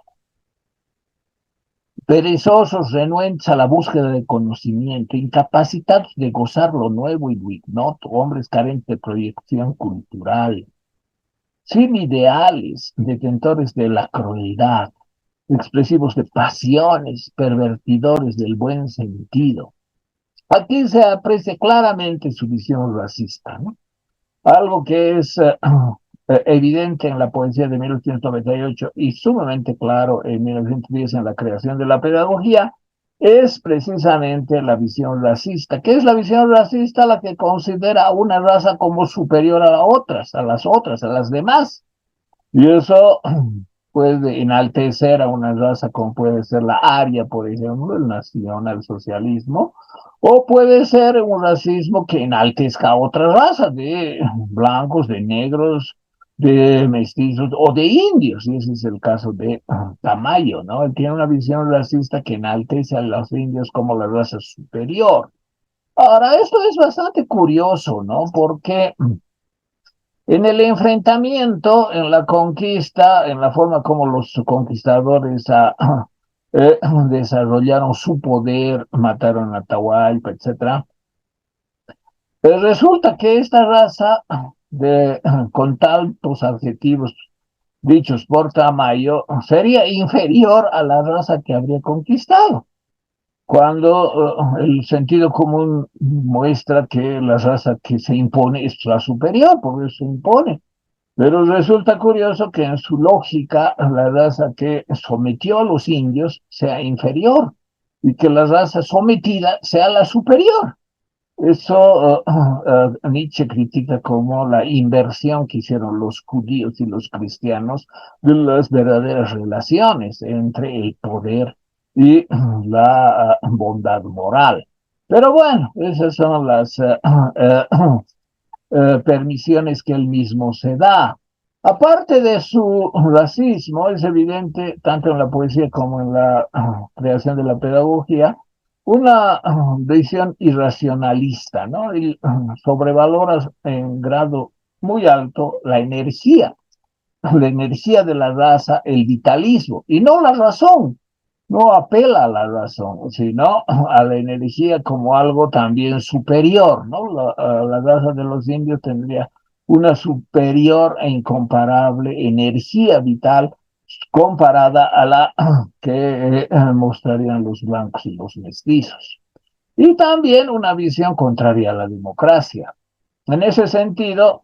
Perezosos, renuentes a la búsqueda de conocimiento, incapacitados de gozar lo nuevo y lo ignoto, hombres carentes de proyección cultural, sin ideales, detentores de la crueldad, expresivos de pasiones, pervertidores del buen sentido. Aquí se aprecia claramente su visión racista, ¿no? Algo que es evidente en la poesía de 1898 y sumamente claro en 1910 en la creación de la pedagogía, es precisamente la visión racista. ¿Qué es la visión racista? La que considera a una raza como superior a las otras, a las demás. Y eso puede enaltecer a una raza como puede ser la aria, por ejemplo, el nacionalsocialismo, o puede ser un racismo que enaltezca a otra raza, de blancos, de negros, de mestizos o de indios, y ese es el caso de Tamayo, ¿no? Él tiene una visión racista que enaltece a los indios como la raza superior. Ahora, esto es bastante curioso, ¿no? Porque en el enfrentamiento, en la conquista, en la forma como los conquistadores desarrollaron su poder, mataron a Atahualpa, etcétera, resulta que esta raza, con tantos adjetivos dichos por Tamayo, sería inferior a la raza que habría conquistado, cuando el sentido común muestra que la raza que se impone es la superior, porque se impone. Pero resulta curioso que en su lógica la raza que sometió a los indios sea inferior y que la raza sometida sea la superior. Eso Nietzsche critica como la inversión que hicieron los judíos y los cristianos de las verdaderas relaciones entre el poder y la bondad moral. Pero bueno, esas son las permisiones que él mismo se da. Aparte de su racismo, es evidente, tanto en la poesía como en la creación de la pedagogía, una visión irracionalista, ¿no? Y sobrevalora en grado muy alto la energía de la raza, el vitalismo, y no la razón, no apela a la razón, sino a la energía como algo también superior, ¿no? La raza de los indios tendría una superior e incomparable energía vital comparada a la que mostrarían los blancos y los mestizos. Y también una visión contraria a la democracia. En ese sentido,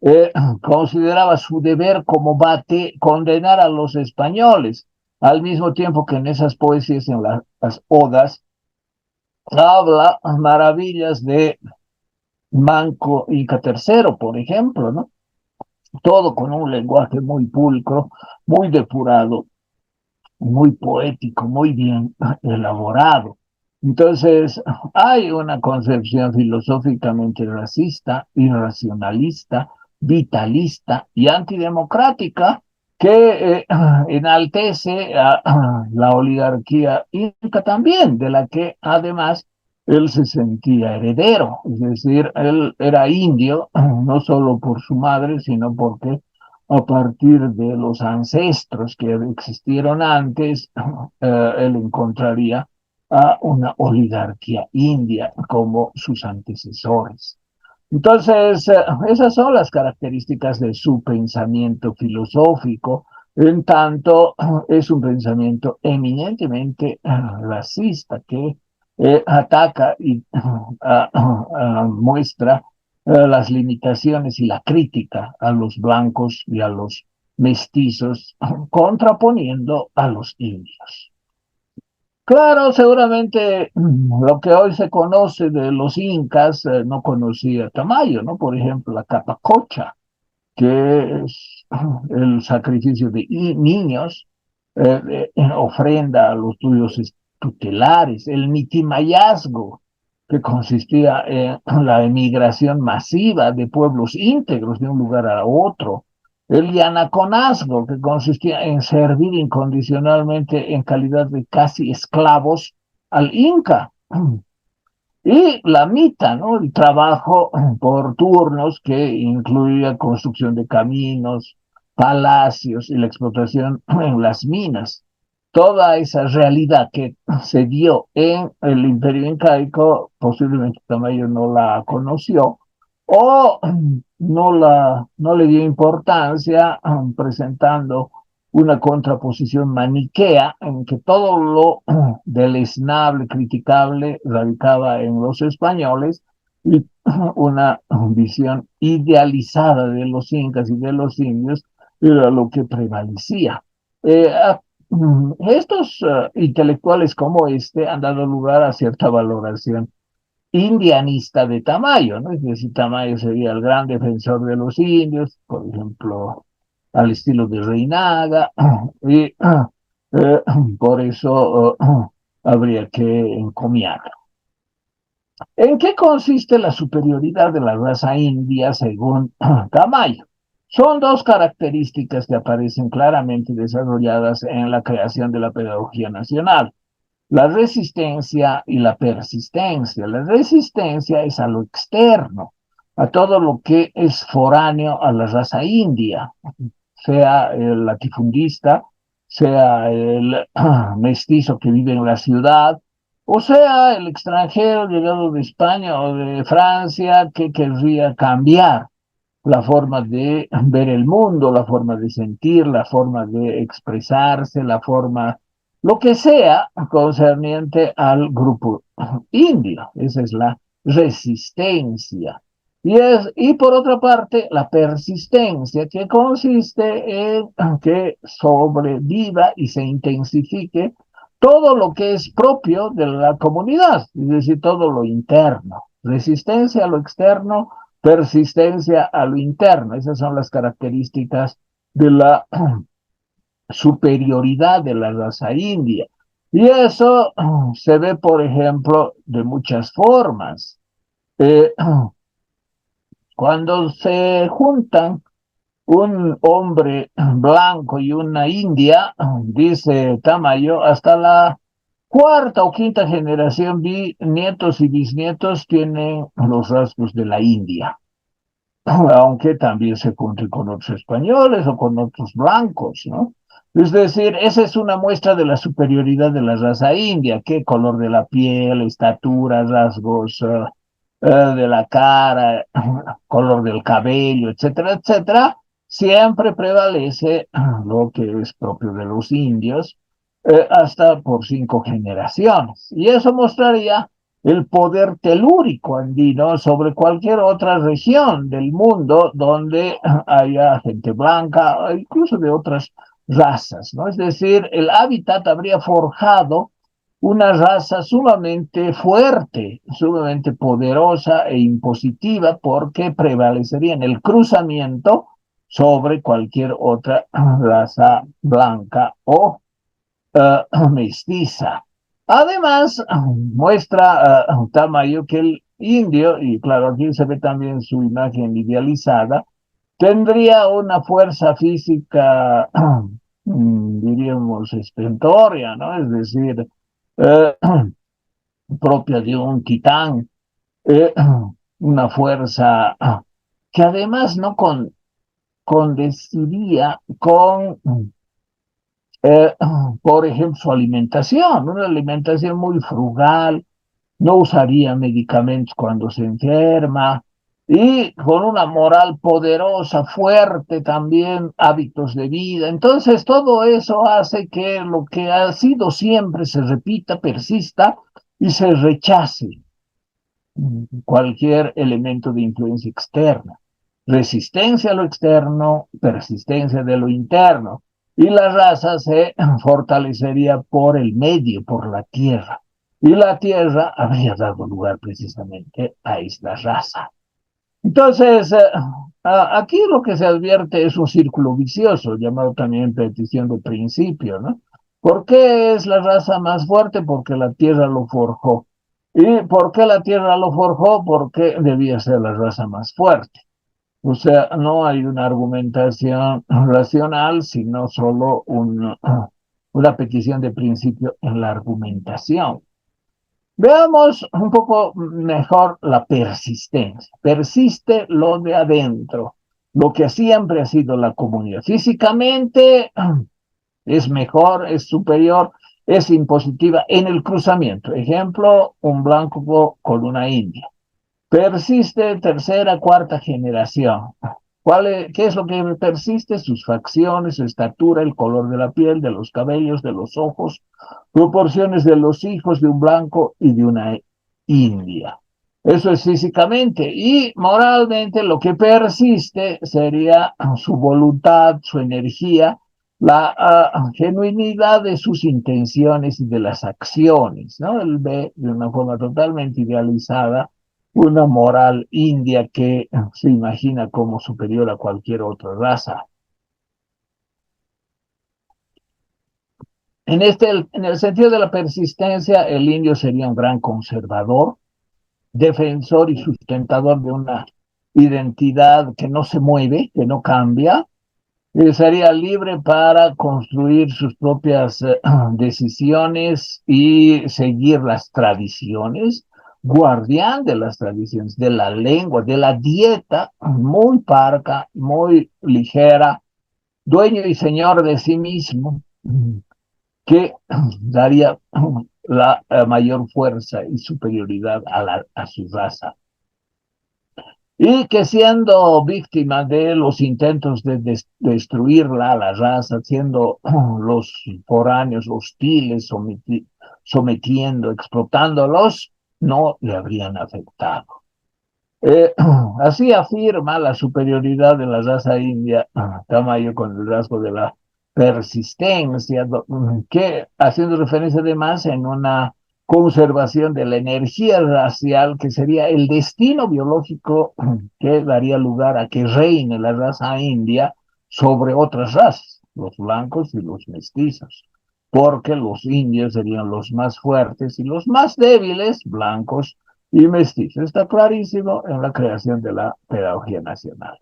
eh, consideraba su deber como bate condenar a los españoles, al mismo tiempo que en esas poesías, en las odas, habla maravillas de Manco Inca III, por ejemplo, ¿no? Todo con un lenguaje muy pulcro, muy depurado, muy poético, muy bien elaborado. Entonces, hay una concepción filosóficamente racista, irracionalista, vitalista y antidemocrática que enaltece a la oligarquía inca también, de la que además él se sentía heredero, es decir, él era indio no solo por su madre, sino porque a partir de los ancestros que existieron antes, él encontraría a una oligarquía india como sus antecesores. Entonces, esas son las características de su pensamiento filosófico, en tanto es un pensamiento eminentemente racista que ataca y muestra las limitaciones y la crítica a los blancos y a los mestizos, contraponiendo a los indios. Claro, seguramente lo que hoy se conoce de los incas no conocía Tamayo, ¿no? Por ejemplo, la capacocha, que es el sacrificio de niños, ofrenda a los dioses tutelares, el mitimayazgo, que consistía en la emigración masiva de pueblos íntegros de un lugar a otro, el yanaconazgo, que consistía en servir incondicionalmente en calidad de casi esclavos al Inca. Y la mitad, ¿no? El trabajo por turnos que incluía construcción de caminos, palacios y la explotación en las minas. Toda esa realidad que se dio en el Imperio Incaico, posiblemente Tamayo no la conoció o no le dio importancia, presentando una contraposición maniquea en que todo lo deleznable, criticable, radicaba en los españoles y una visión idealizada de los incas y de los indios era lo que prevalecía. Eh, estos intelectuales como este han dado lugar a cierta valoración indianista de Tamayo, ¿no? Es decir, Tamayo sería el gran defensor de los indios, por ejemplo, al estilo de Reinaga, y por eso habría que encomiarlo. ¿En qué consiste la superioridad de la raza india según Tamayo? Son dos características que aparecen claramente desarrolladas en la creación de la pedagogía nacional: la resistencia y la persistencia. La resistencia es a lo externo, a todo lo que es foráneo a la raza india, sea el latifundista, sea el mestizo que vive en la ciudad, o sea el extranjero llegado de España o de Francia que querría cambiar la forma de ver el mundo, la forma de sentir, la forma de expresarse, la forma, lo que sea concerniente al grupo indio. Esa es la resistencia. Y por otra parte, la persistencia, que consiste en que sobreviva y se intensifique todo lo que es propio de la comunidad, es decir, todo lo interno. Resistencia a lo externo, persistencia a lo interno. Esas son las características de la superioridad de la raza india. Y eso se ve, por ejemplo, de muchas formas. Eh, Cuando se juntan un hombre blanco y una india, dice Tamayo, hasta la cuarta o quinta generación, nietos y bisnietos tienen los rasgos de la India, aunque también se junte con otros españoles o con otros blancos, ¿no? Es decir, esa es una muestra de la superioridad de la raza india, qué color de la piel, estatura, rasgos de la cara, color del cabello, etcétera, etcétera, siempre prevalece lo que es propio de los indios, hasta por 5 generaciones. Y eso mostraría el poder telúrico andino sobre cualquier otra región del mundo donde haya gente blanca, incluso de otras razas, ¿no? Es decir, el hábitat habría forjado una raza sumamente fuerte, sumamente poderosa e impositiva, porque prevalecería en el cruzamiento sobre cualquier otra raza blanca o mestiza. Además, muestra Tamayo que el indio, y claro, aquí se ve también su imagen idealizada, tendría una fuerza física, diríamos, estentoria, ¿no? Es decir, eh, propia de un titán, eh, una fuerza que además no condeciría con, eh, por ejemplo, su alimentación, una alimentación muy frugal, no usaría medicamentos cuando se enferma, y con una moral poderosa, fuerte también, hábitos de vida. Entonces, todo eso hace que lo que ha sido siempre se repita, persista y se rechace cualquier elemento de influencia externa. Resistencia a lo externo, persistencia de lo interno. Y la raza se fortalecería por el medio, por la tierra. Y la tierra habría dado lugar precisamente a esta raza. Entonces, aquí lo que se advierte es un círculo vicioso, llamado también petición de principio, ¿no? ¿Por qué es la raza más fuerte? Porque la tierra lo forjó. ¿Y por qué la tierra lo forjó? Porque debía ser la raza más fuerte. O sea, no hay una argumentación racional, sino solo una petición de principio en la argumentación. Veamos un poco mejor la persistencia. Persiste lo de adentro, lo que siempre ha sido la comunidad. Físicamente es mejor, es superior, es impositiva en el cruzamiento. Ejemplo, un blanco con una india. Persiste tercera, cuarta generación. ¿Qué es lo que persiste? Sus facciones, su estatura, el color de la piel, de los cabellos, de los ojos, proporciones de los hijos de un blanco y de una india. Eso es físicamente. Y moralmente lo que persiste sería su voluntad, su energía, la genuinidad de sus intenciones y de las acciones, ¿no? Él ve de una forma totalmente idealizada una moral india que se imagina como superior a cualquier otra raza. En el sentido de la persistencia, el indio sería un gran conservador, defensor y sustentador de una identidad que no se mueve, que no cambia, sería libre para construir sus propias decisiones y seguir las tradiciones, guardián de las tradiciones, de la lengua, de la dieta, muy parca, muy ligera, dueño y señor de sí mismo, que daría la mayor fuerza y superioridad a su raza. Y que siendo víctima de los intentos de destruirla, la raza, siendo los foráneos hostiles, sometiendo, explotándolos, no le habrían afectado. Así afirma la superioridad de la raza india, Tamayo, con el rasgo de la persistencia, que haciendo referencia además en una conservación de la energía racial, que sería el destino biológico que daría lugar a que reine la raza india sobre otras razas. los blancos y los mestizos, porque los indios serían los más fuertes y los más débiles, blancos y mestizos. Está clarísimo en la creación de la pedagogía nacional.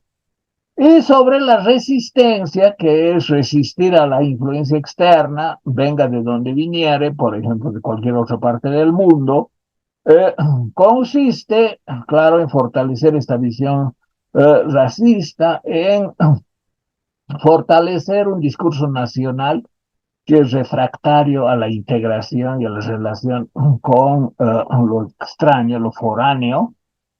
Y sobre la resistencia, que es resistir a la influencia externa, venga de donde viniere, por ejemplo, de cualquier otra parte del mundo, eh, consiste, claro, en fortalecer esta visión racista, en fortalecer un discurso nacional que es refractario a la integración y a la relación con lo extraño, lo foráneo,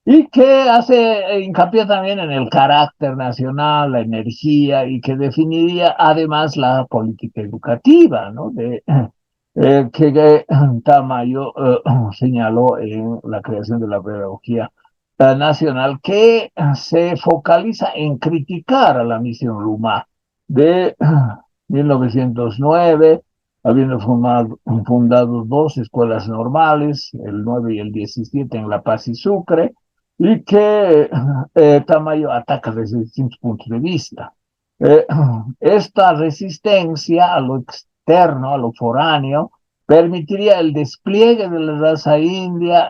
y que hace hincapié también en el carácter nacional, la energía, y que definiría además la política educativa, ¿no? Que Tamayo señaló en la creación de la pedagogía nacional, que se focaliza en criticar a la misión Luma de 1909, habiendo fundado dos escuelas normales, el 9 y el 17 en La Paz y Sucre, y que Tamayo ataca desde distintos puntos de vista. Eh, Esta resistencia a lo externo, a lo foráneo, permitiría el despliegue de la raza india,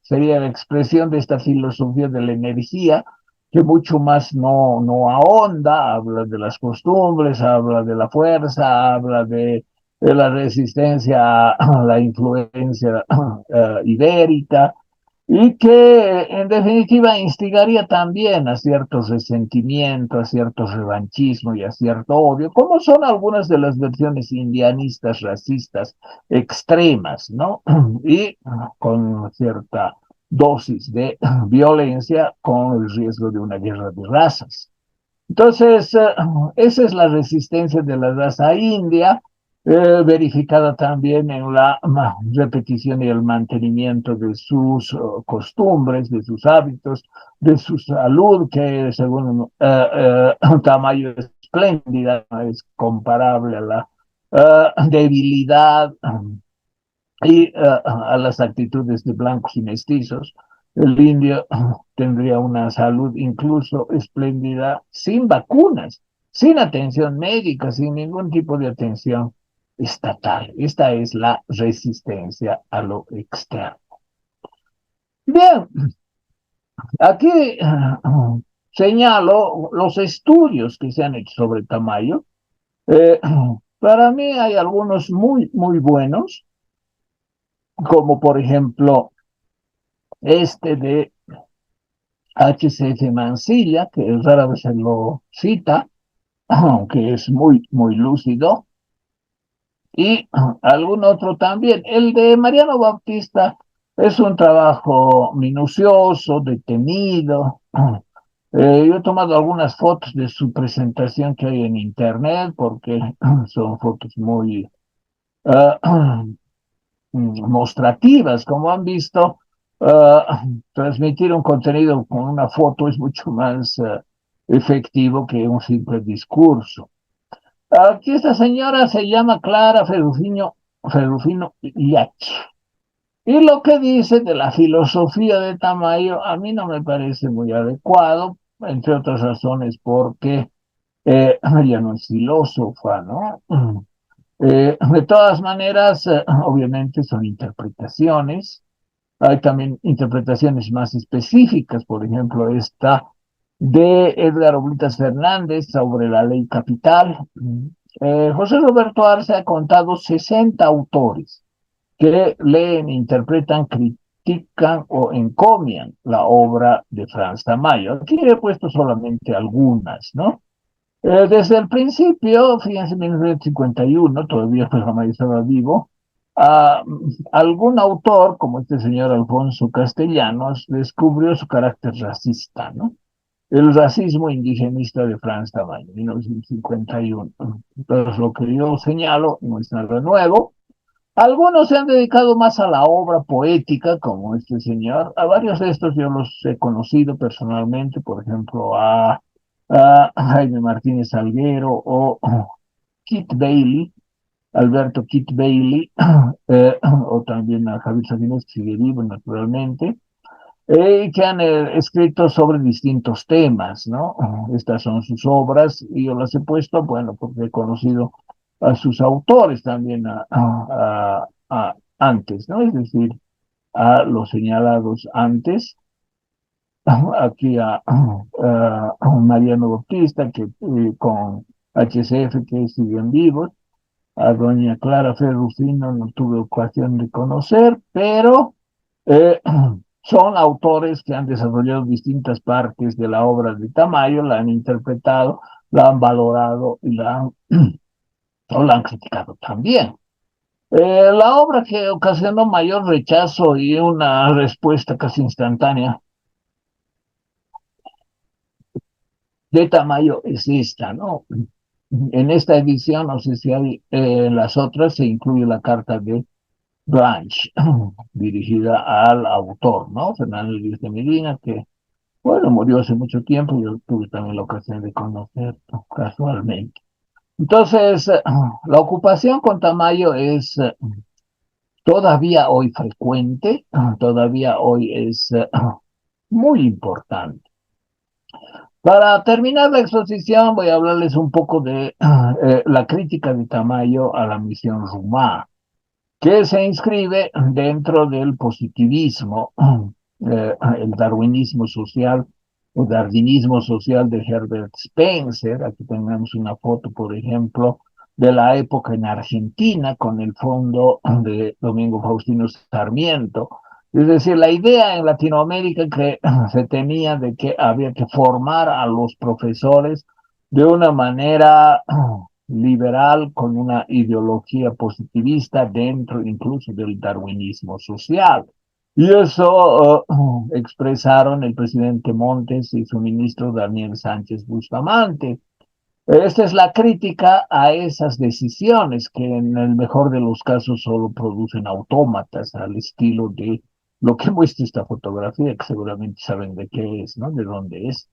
sería la expresión de esta filosofía de la energía, que mucho más no ahonda, habla de las costumbres, habla de la fuerza, habla de la resistencia a la influencia ibérica, y que en definitiva instigaría también a ciertos resentimientos, a cierto revanchismo y a cierto odio, como son algunas de las versiones indianistas, racistas, extremas, ¿no? Y con cierta dosis de violencia con el riesgo de una guerra de razas. Entonces, esa es la resistencia de la raza india, verificada también en la repetición y el mantenimiento de sus costumbres, de sus hábitos, de su salud, que según Tamayo es espléndida, es comparable a la debilidad y a las actitudes de blancos y mestizos. El indio tendría una salud incluso espléndida, sin vacunas, sin atención médica, sin ningún tipo de atención estatal. Esta es la resistencia a lo externo. Bien, aquí señalo los estudios que se han hecho sobre Tamayo. Eh, para mí hay algunos muy buenos, como por ejemplo este de HCF Mansilla, que rara vez se lo cita, aunque es muy lúcido, y algún otro también. El de Mariano Bautista es un trabajo minucioso, detenido. Yo he tomado algunas fotos de su presentación que hay en internet, porque son fotos muy mostrativas. Como han visto, transmitir un contenido con una foto es mucho más efectivo que un simple discurso. Aquí esta señora se llama Clara Ferrufino Iach. Y lo que dice de la filosofía de Tamayo a mí no me parece muy adecuado, entre otras razones porque ella no es filósofa, ¿no? De todas maneras, obviamente son interpretaciones. Hay también interpretaciones más específicas, por ejemplo, esta de Edgar Oblitas Fernández sobre la ley capital. José Roberto Arce ha contado 60 autores que leen, interpretan, critican o encomian la obra de Franz Tamayo. Aquí he puesto solamente algunas, ¿no? Desde el principio, fíjense, en 1951, todavía Tamayo estaba vivo, a algún autor, como este señor Alfonso Castellanos, descubrió su carácter racista, ¿no? El racismo indigenista de Franz Tamayo, 1951. Entonces, lo que yo señalo no es nada nuevo. Algunos se han dedicado más a la obra poética, como este señor. A varios de estos yo los he conocido personalmente, por ejemplo, a Jaime Martínez Salguero o Kit Bailey, Alberto Kit Bailey, o también a Javier Sabines, que sigue vivo naturalmente. y que han escrito sobre distintos temas, ¿no? Estas son sus obras y yo las he puesto, bueno, porque he conocido a sus autores también antes, ¿no? Es decir, a los señalados antes, aquí a Mariano Bautista, que con HCF, que siguen vivos, a doña Clara Ferrufino no tuve ocasión de conocer, pero eh, son autores que han desarrollado distintas partes de la obra de Tamayo, la han interpretado, la han valorado y o la han criticado también. La obra que ocasionó mayor rechazo y una respuesta casi instantánea de Tamayo es esta, ¿no? En esta edición, no sé si hay en las otras, se incluye la carta de Blanche, dirigida al autor, ¿no? Fernando Díaz de Medina, que, bueno, murió hace mucho tiempo, yo tuve también la ocasión de conocer casualmente. Entonces, la ocupación con Tamayo es todavía hoy frecuente, todavía hoy es muy importante. Para terminar la exposición, voy a hablarles un poco de la crítica de Tamayo a la misión Rumá, que se inscribe dentro del positivismo, el darwinismo social o darwinismo social de Herbert Spencer. Aquí tenemos una foto, por ejemplo, de la época en Argentina con el fondo de Domingo Faustino Sarmiento. Es decir, la idea en Latinoamérica que se tenía de que había que formar a los profesores de una manera liberal con una ideología positivista dentro incluso del darwinismo social. Y eso expresaron el presidente Montes y su ministro Daniel Sánchez Bustamante. Esta es la crítica a esas decisiones que en el mejor de los casos solo producen autómatas al estilo de lo que muestra esta fotografía, que seguramente saben de qué es, ¿no? De dónde es.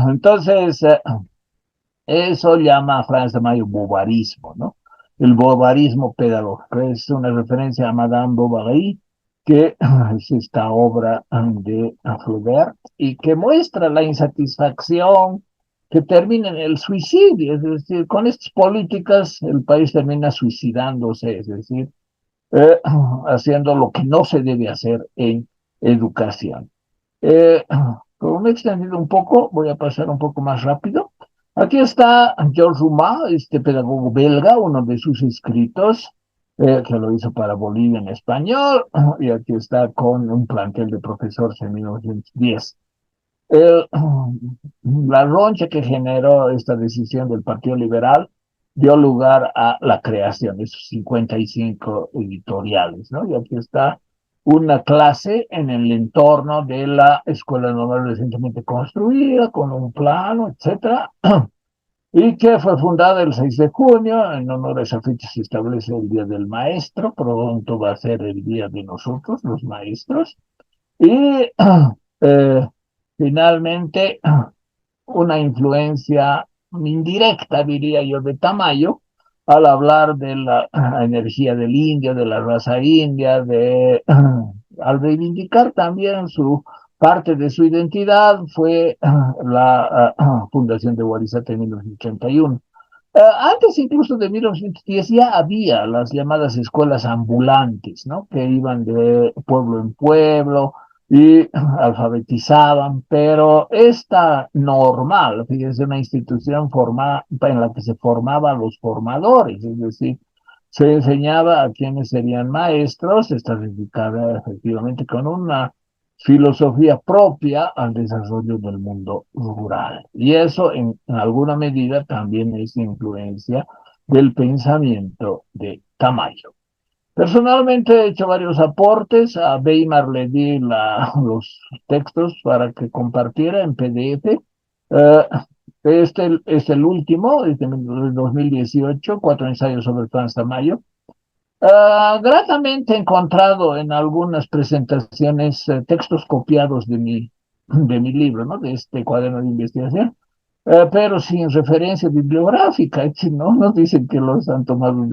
Entonces, eso llama a Franz de Mayo bovarismo, ¿no? El bovarismo pedagógico es una referencia a Madame Bovary, que es esta obra de Flaubert y que muestra la insatisfacción que termina en el suicidio, es decir, con estas políticas el país termina suicidándose, es decir, eh, haciendo lo que no se debe hacer en educación. Eh, Como me he extendido un poco, voy a pasar un poco más rápido. Aquí está Georges Roumat, este pedagogo belga, uno de sus escritos, que lo hizo para Bolivia en español, y aquí está con un plantel de profesores en 1910. El, la roncha que generó esta decisión del Partido Liberal dio lugar a la creación de sus 55 editoriales, ¿no? Y aquí está una clase en el entorno de la Escuela Normal recientemente construida, con un plano, etcétera, y que fue fundada el 6 de junio. En honor a esa fecha se establece el Día del Maestro, pronto va a ser el Día de nosotros, los maestros, y eh, finalmente una influencia indirecta, diría yo, de Tamayo, al hablar de la energía del indio, de la raza india, al reivindicar también su parte de su identidad, fue la fundación de Guarizate en 1981. Antes incluso de 1910 ya había las llamadas escuelas ambulantes, ¿no? Que iban de pueblo en pueblo y alfabetizaban, pero esta normal, fíjense, una institución formada en la que se formaba a los formadores, es decir, se enseñaba a quienes serían maestros, está dedicada efectivamente con una filosofía propia al desarrollo del mundo rural. Y eso en alguna medida también es influencia del pensamiento de Tamayo. Personalmente he hecho varios aportes, a Weimar le di los textos para que compartiera en PDF. Eh, este es el último, es de 2018, cuatro ensayos sobre Franz Tamayo. Gratamente he encontrado en algunas presentaciones textos copiados de mi libro, ¿no? De este cuaderno de investigación, pero sin referencia bibliográfica, ¿no? Nos dicen que los han tomado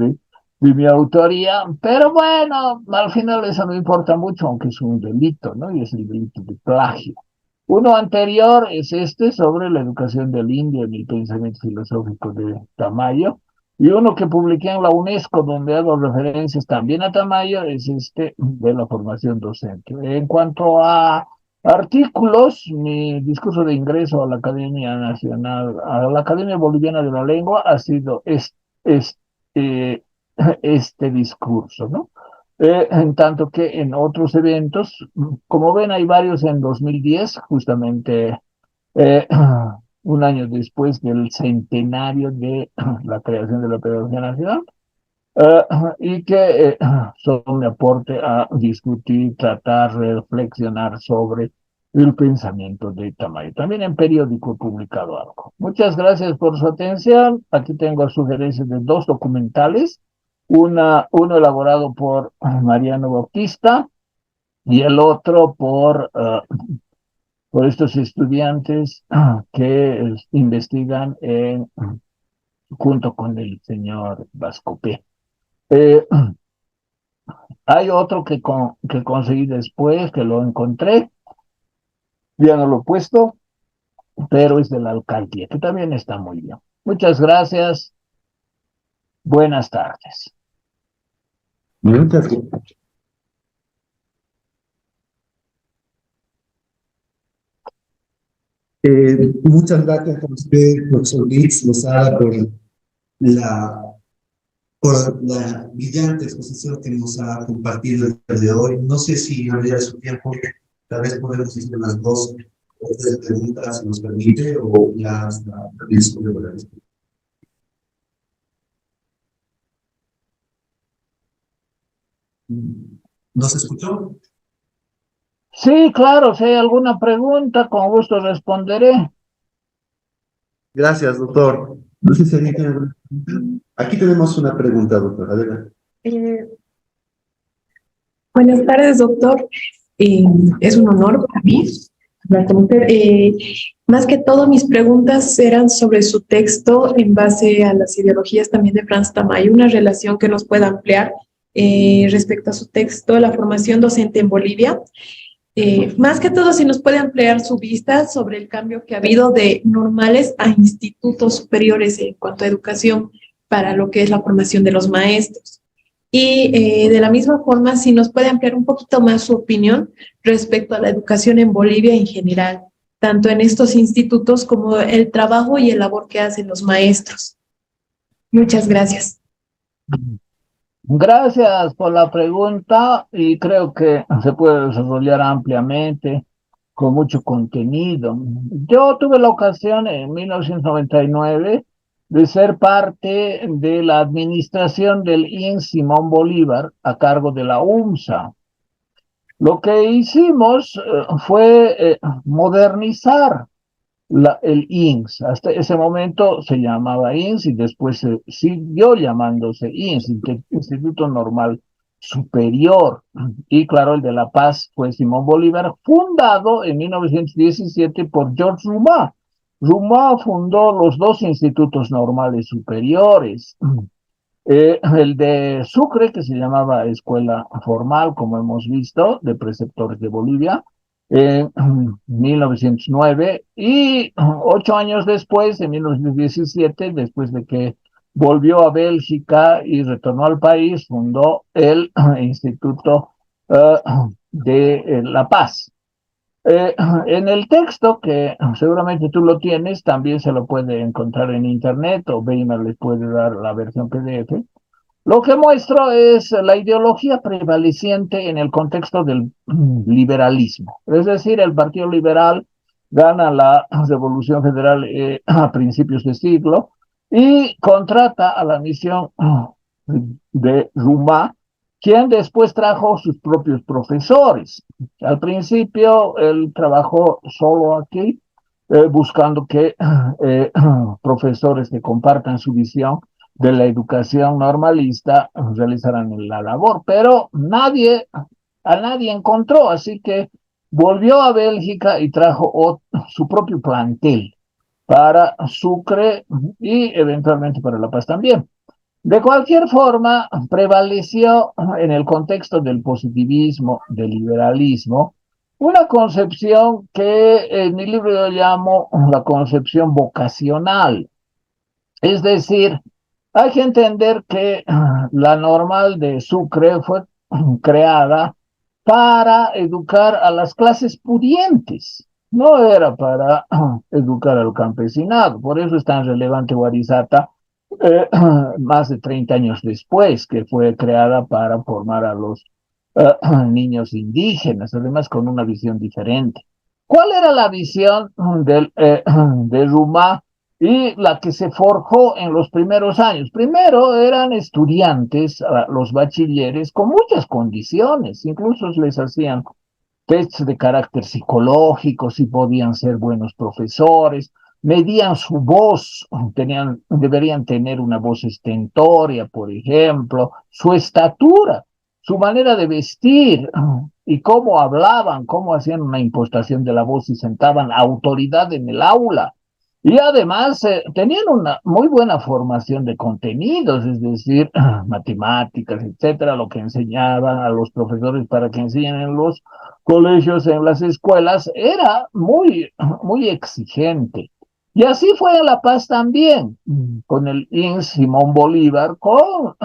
de mi autoría, pero bueno, al final eso no importa mucho, aunque es un delito, ¿no? Y es el delito de plagio. Uno anterior es este sobre la educación del indio en el pensamiento filosófico de Tamayo, y uno que publiqué en la UNESCO, donde hago referencias también a Tamayo, es este de la formación docente. En cuanto a artículos, mi discurso de ingreso a la Academia Nacional, a la Academia Boliviana de la Lengua, ha sido eh, este discurso, ¿no? En tanto que en otros eventos, como ven, hay varios en 2010, justamente eh, un año después del centenario de la creación de la Pedagogía Nacional, eh, y que son mi aporte a discutir, tratar, reflexionar sobre el pensamiento de Tamayo. También en periódico he publicado algo. Muchas gracias por su atención. Aquí tengo sugerencias de dos documentales, uno elaborado por Mariano Bautista y el otro por estos estudiantes que investigan junto con el señor Vascopé. Eh, Hay otro que conseguí después, que lo encontré, ya no lo he puesto, pero es de la alcaldía, que también está muy bien. Muchas gracias, buenas tardes. Muchas, muchas gracias a usted, profesor Luis Lozada, la, por la brillante exposición que nos ha compartido el día de hoy. No sé si a medida de su tiempo, tal vez podemos hacer las dos o tres preguntas, si nos permite, o ya hasta también sobre la respuesta. ¿Nos escuchó? Sí, claro, si hay alguna pregunta, con gusto responderé. Gracias, doctor. No sé si alguien tiene alguna pregunta. Aquí tenemos una pregunta, doctor. Adelante. Buenas tardes, doctor. Es un honor para mí hablar con usted. Más que todo, mis preguntas eran sobre su texto en base a las ideologías también de Franz Tamayo, una relación que nos pueda ampliar respecto a su texto, la formación docente en Bolivia. Más que todo, si nos puede ampliar su vista sobre el cambio que ha habido de normales a institutos superiores en cuanto a educación para lo que es la formación de los maestros. Y de la misma forma, si nos puede ampliar un poquito más su opinión respecto a la educación en Bolivia en general, tanto en estos institutos como el trabajo y el labor que hacen los maestros. Muchas gracias. Gracias por la pregunta y creo que se puede desarrollar ampliamente con mucho contenido. Yo tuve la ocasión en 1999 de ser parte de la administración del IN Simón Bolívar a cargo de la UMSA. Lo que hicimos fue modernizar el INS. Hasta ese momento se llamaba INS y después se siguió llamándose INS, Instituto Normal Superior. Y claro, el de La Paz fue Simón Bolívar, fundado en 1917 por George Rumá. Rumá fundó los dos institutos normales superiores. El de Sucre, que se llamaba Escuela Formal, como hemos visto, de preceptores de Bolivia, en 1909, y 8 años después, en 1917, después de que volvió a Bélgica y retornó al país, fundó el Instituto uh, de La Paz. Eh, en el texto, que seguramente tú lo tienes, también se lo puede encontrar en internet o Weimar les puede dar la versión PDF. Lo que muestro es la ideología prevaleciente en el contexto del liberalismo. Es decir, el Partido Liberal gana la Revolución Federal a principios de siglo y contrata a la misión de Rumá, quien después trajo sus propios profesores. Al principio él trabajó solo aquí, buscando que profesores que compartan su visión de la educación normalista realizarán la labor, pero a nadie encontró, así que volvió a Bélgica y trajo su propio plantel para Sucre y eventualmente para La Paz también. De cualquier forma, prevaleció en el contexto del positivismo, del liberalismo, una concepción que en mi libro yo llamo la concepción vocacional. Es decir, hay que entender que la normal de Sucre fue creada para educar a las clases pudientes, no era para educar al campesinado. Por eso es tan relevante Guarizata, eh, más de 30 años después, que fue creada para formar a los niños indígenas, además con una visión diferente. ¿Cuál era la visión de Rumá y la que se forjó en los primeros años? Primero eran estudiantes, los bachilleres, con muchas condiciones, incluso les hacían tests de carácter psicológico, si podían ser buenos profesores, medían su voz, deberían tener una voz estentoria, por ejemplo, su estatura, su manera de vestir y cómo hablaban, cómo hacían una impostación de la voz y sentaban autoridad en el aula. Y además tenían una muy buena formación de contenidos, es decir, matemáticas, etcétera, lo que enseñaban a los profesores para que enseñen en los colegios, en las escuelas, era muy exigente. Y así fue en La Paz también, con el INS Simón Bolívar, con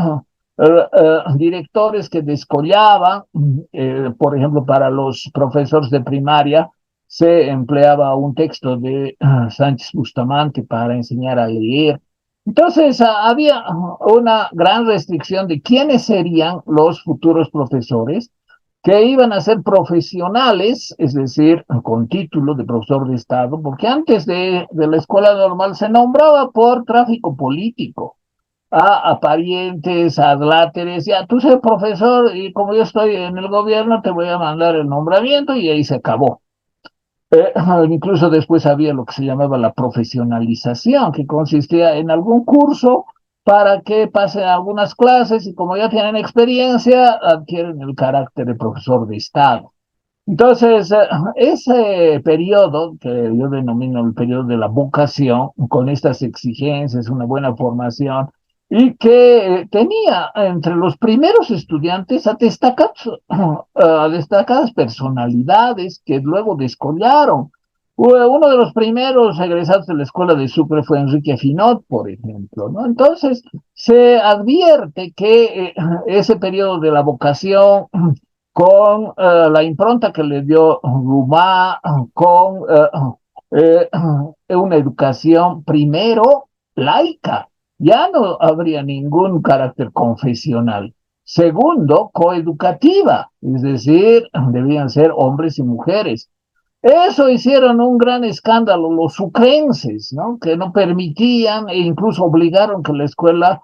directores que descollaban, por ejemplo, para los profesores de primaria, se empleaba un texto de Sánchez Bustamante para enseñar a leer. Entonces, había una gran restricción de quiénes serían los futuros profesores que iban a ser profesionales, es decir, con título de profesor de Estado, porque antes de la escuela normal se nombraba por tráfico político a parientes, a adláteres, ya tú eres profesor y como yo estoy en el gobierno te voy a mandar el nombramiento y ahí se acabó. Incluso después había lo que se llamaba la profesionalización, que consistía en algún curso para que pasen algunas clases y como ya tienen experiencia, adquieren el carácter de profesor de Estado. Entonces, ese periodo, que yo denomino el periodo de la vocación, con estas exigencias, una buena formación, y que tenía entre los primeros estudiantes a destacadas personalidades que luego descollaron. Uno de los primeros egresados de la escuela de Sucre fue Enrique Finot, por ejemplo, ¿no? Entonces, se advierte que ese periodo de la vocación con la impronta que le dio Rumá, con una educación primero laica, ya no habría ningún carácter confesional. Segundo, coeducativa, es decir, debían ser hombres y mujeres. Eso hicieron un gran escándalo los sucrenses, ¿no? Que no permitían e incluso obligaron que la escuela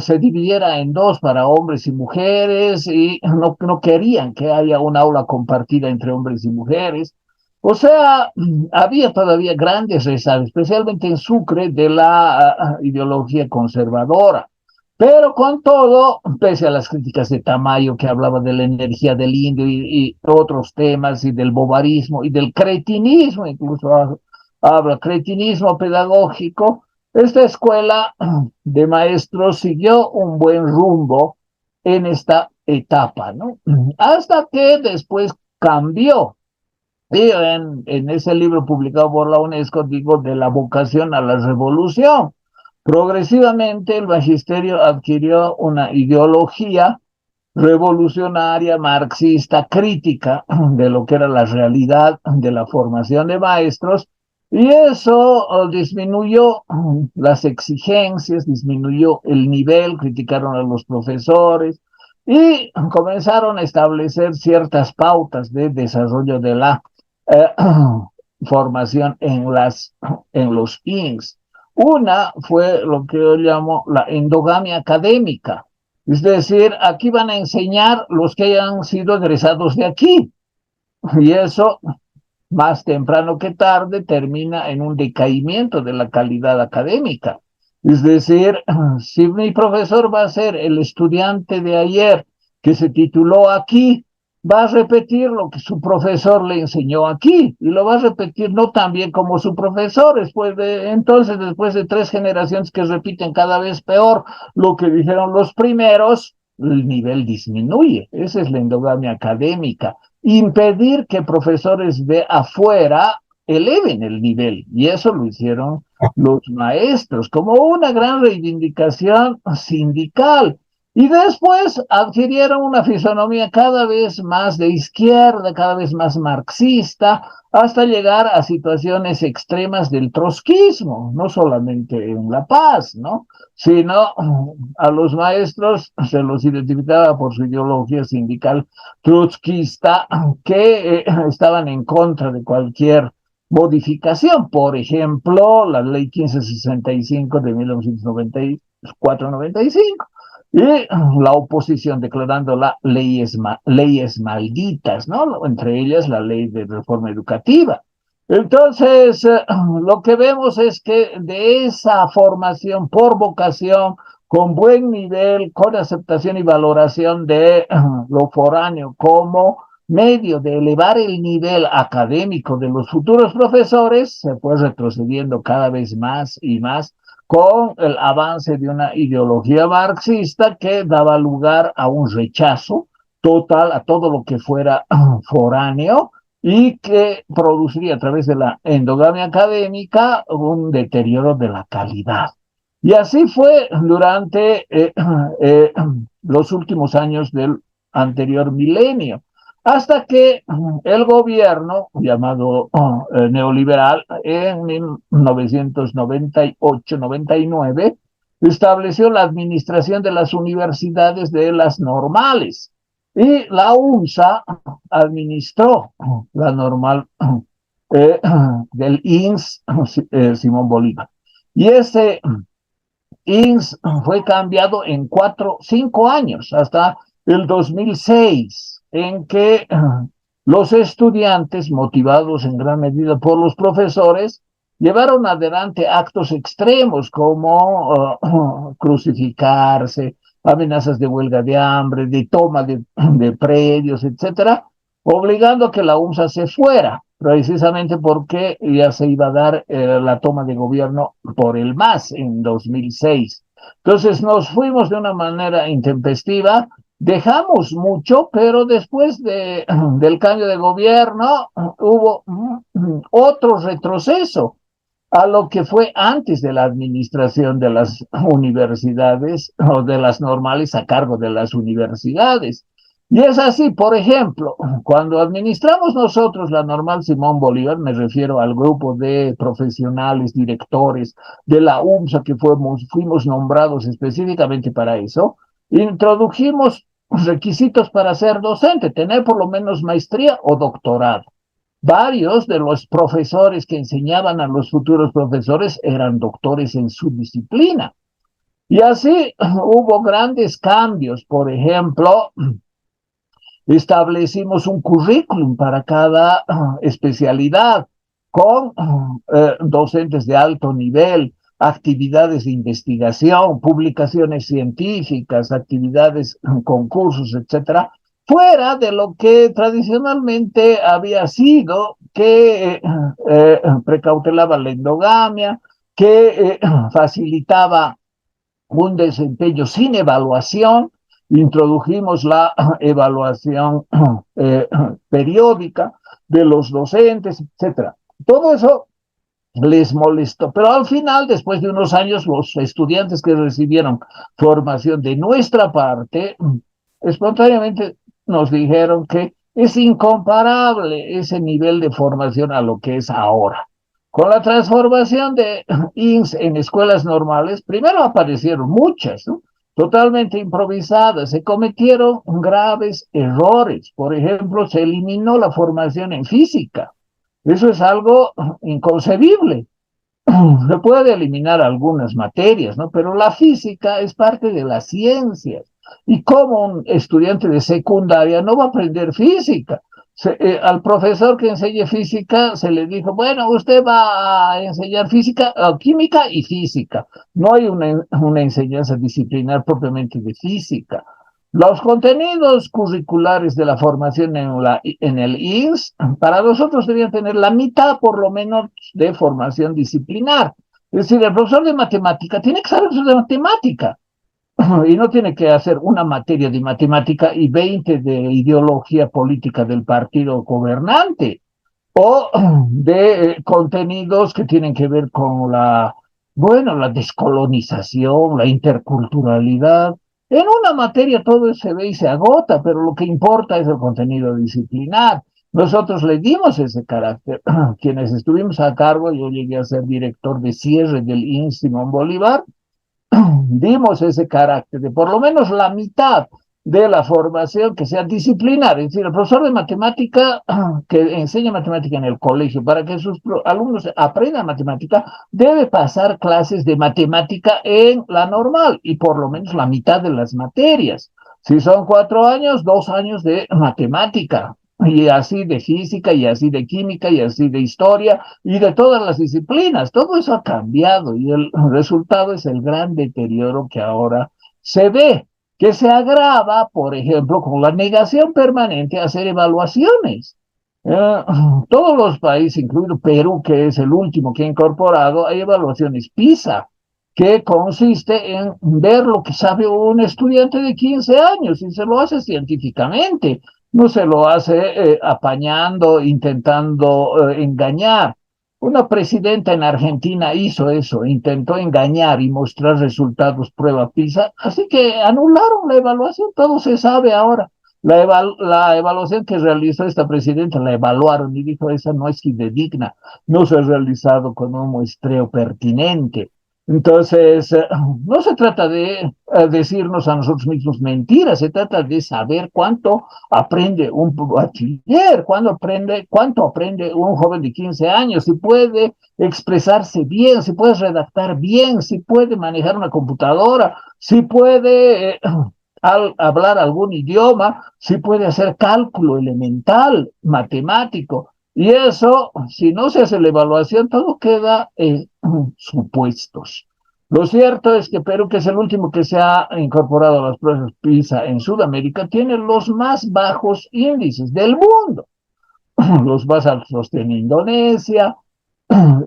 se dividiera en dos para hombres y mujeres y no querían que haya un aula compartida entre hombres y mujeres. O sea, había todavía grandes rezagos, especialmente en Sucre, de la ideología conservadora. Pero con todo, pese a las críticas de Tamayo, que hablaba de la energía del indio y otros temas, y del bobarismo y del cretinismo, incluso habla cretinismo pedagógico, esta escuela de maestros siguió un buen rumbo en esta etapa, ¿no? Hasta que después cambió. Y en ese libro publicado por la UNESCO digo de la vocación a la revolución. Progresivamente el magisterio adquirió una ideología revolucionaria, marxista, crítica de lo que era la realidad de la formación de maestros, y eso disminuyó las exigencias, disminuyó el nivel, criticaron a los profesores y comenzaron a establecer ciertas pautas de desarrollo de la eh, formación en los INS. Una fue lo que yo llamo la endogamia académica, es decir, aquí van a enseñar los que hayan sido egresados de aquí, y eso más temprano que tarde termina en un decaimiento de la calidad académica. Es decir, si mi profesor va a ser el estudiante de ayer que se tituló aquí, va a repetir lo que su profesor le enseñó aquí, y lo va a repetir no tan bien como su profesor, entonces, después de 3 generaciones que repiten cada vez peor lo que dijeron los primeros, el nivel disminuye. Esa es la endogamia académica. Impedir que profesores de afuera eleven el nivel, y eso lo hicieron los maestros como una gran reivindicación sindical. Y después adquirieron una fisonomía cada vez más de izquierda, cada vez más marxista, hasta llegar a situaciones extremas del trotskismo, no solamente en La Paz, ¿no? Sino a los maestros se los identificaba por su ideología sindical trotskista, que estaban en contra de cualquier modificación. Por ejemplo, la ley 1565 de 1994-95 y la oposición declarando las leyes malditas, ¿no? Entre ellas la ley de reforma educativa. Entonces, lo que vemos es que de esa formación por vocación, con buen nivel, con aceptación y valoración de lo foráneo como medio de elevar el nivel académico de los futuros profesores, se fue retrocediendo cada vez más y más con el avance de una ideología marxista que daba lugar a un rechazo total a todo lo que fuera foráneo y que produciría a través de la endogamia académica un deterioro de la calidad. Y así fue durante los últimos años del anterior milenio, hasta que el gobierno llamado neoliberal en 1998-99 estableció la administración de las universidades de las normales, y la UNSA administró la normal del INS Simón Bolívar. Y ese INS fue cambiado en 5 años, hasta el 2006, en que los estudiantes, motivados en gran medida por los profesores, llevaron adelante actos extremos como crucificarse, amenazas de huelga de hambre, de toma de predios, etcétera, obligando a que la UNSA se fuera, precisamente porque ya se iba a dar la toma de gobierno por el MAS en 2006. Entonces nos fuimos de una manera intempestiva, dejamos mucho, pero después del cambio de gobierno hubo otro retroceso a lo que fue antes de la administración de las universidades o de las normales a cargo de las universidades. Y es así, por ejemplo, cuando administramos nosotros la normal Simón Bolívar, me refiero al grupo de profesionales, directores de la UMSA que fuimos nombrados específicamente para eso, introdujimos requisitos para ser docente, tener por lo menos maestría o doctorado. Varios de los profesores que enseñaban a los futuros profesores eran doctores en su disciplina. Y así hubo grandes cambios. Por ejemplo, establecimos un currículum para cada especialidad con docentes de alto nivel, actividades de investigación, publicaciones científicas, actividades, concursos, etcétera, fuera de lo que tradicionalmente había sido, que precautelaba la endogamia, que facilitaba un desempeño sin evaluación. Introdujimos la evaluación periódica de los docentes, etcétera. Todo eso les molestó, pero al final, después de unos años, los estudiantes que recibieron formación de nuestra parte, espontáneamente nos dijeron que es incomparable ese nivel de formación a lo que es ahora. Con la transformación de INS en escuelas normales, primero aparecieron muchas, ¿no? Totalmente improvisadas, se cometieron graves errores. Por ejemplo, se eliminó la formación en física. Eso es algo inconcebible. Se puede eliminar algunas materias, ¿no? Pero la física es parte de las ciencias. ¿Y cómo un estudiante de secundaria no va a aprender física? Al profesor que enseñe física se le dijo, bueno, usted va a enseñar física, química y física. No hay una enseñanza disciplinar propiamente de física. Los contenidos curriculares de la formación en el INS, para nosotros deberían tener la mitad por lo menos de formación disciplinar. Es decir, el profesor de matemática tiene que saber de matemática y no tiene que hacer una materia de matemática y 20 de ideología política del partido gobernante o de contenidos que tienen que ver con la descolonización, la interculturalidad. En una materia todo se ve y se agota, pero lo que importa es el contenido disciplinar. Nosotros le dimos ese carácter. Quienes estuvimos a cargo, yo llegué a ser director de cierre del INS Simón Bolívar, dimos ese carácter de por lo menos la mitad de la formación que sea disciplinar, es decir, el profesor de matemática que enseña matemática en el colegio para que sus alumnos aprendan matemática, debe pasar clases de matemática en la normal y por lo menos la mitad de las materias. Si son 4 años, 2 años de matemática, y así de física, y así de química, y así de historia, y de todas las disciplinas. Todo eso ha cambiado y el resultado es el gran deterioro que ahora se ve, que se agrava, por ejemplo, con la negación permanente a hacer evaluaciones. Eh, todos los países, incluido Perú, que es el último que ha incorporado, hay evaluaciones PISA, que consiste en ver lo que sabe un estudiante de 15 años y se lo hace científicamente, no se lo hace apañando, intentando engañar. Una presidenta en Argentina hizo eso, intentó engañar y mostrar resultados prueba PISA, así que anularon la evaluación, todo se sabe ahora. La evaluación que realizó esta presidenta la evaluaron y dijo, esa no es fidedigna, no se ha realizado con un muestreo pertinente. Entonces, no se trata de decirnos a nosotros mismos mentiras, se trata de saber cuánto aprende un bachiller, cuánto aprende un joven de 15 años, si puede expresarse bien, si puede redactar bien, si puede manejar una computadora, si puede hablar algún idioma, si puede hacer cálculo elemental, matemático. Y eso, si no se hace la evaluación, todo queda en supuestos. Lo cierto es que Perú, que es el último que se ha incorporado a las pruebas PISA en Sudamérica, tiene los más bajos índices del mundo. Los más altos los tiene Indonesia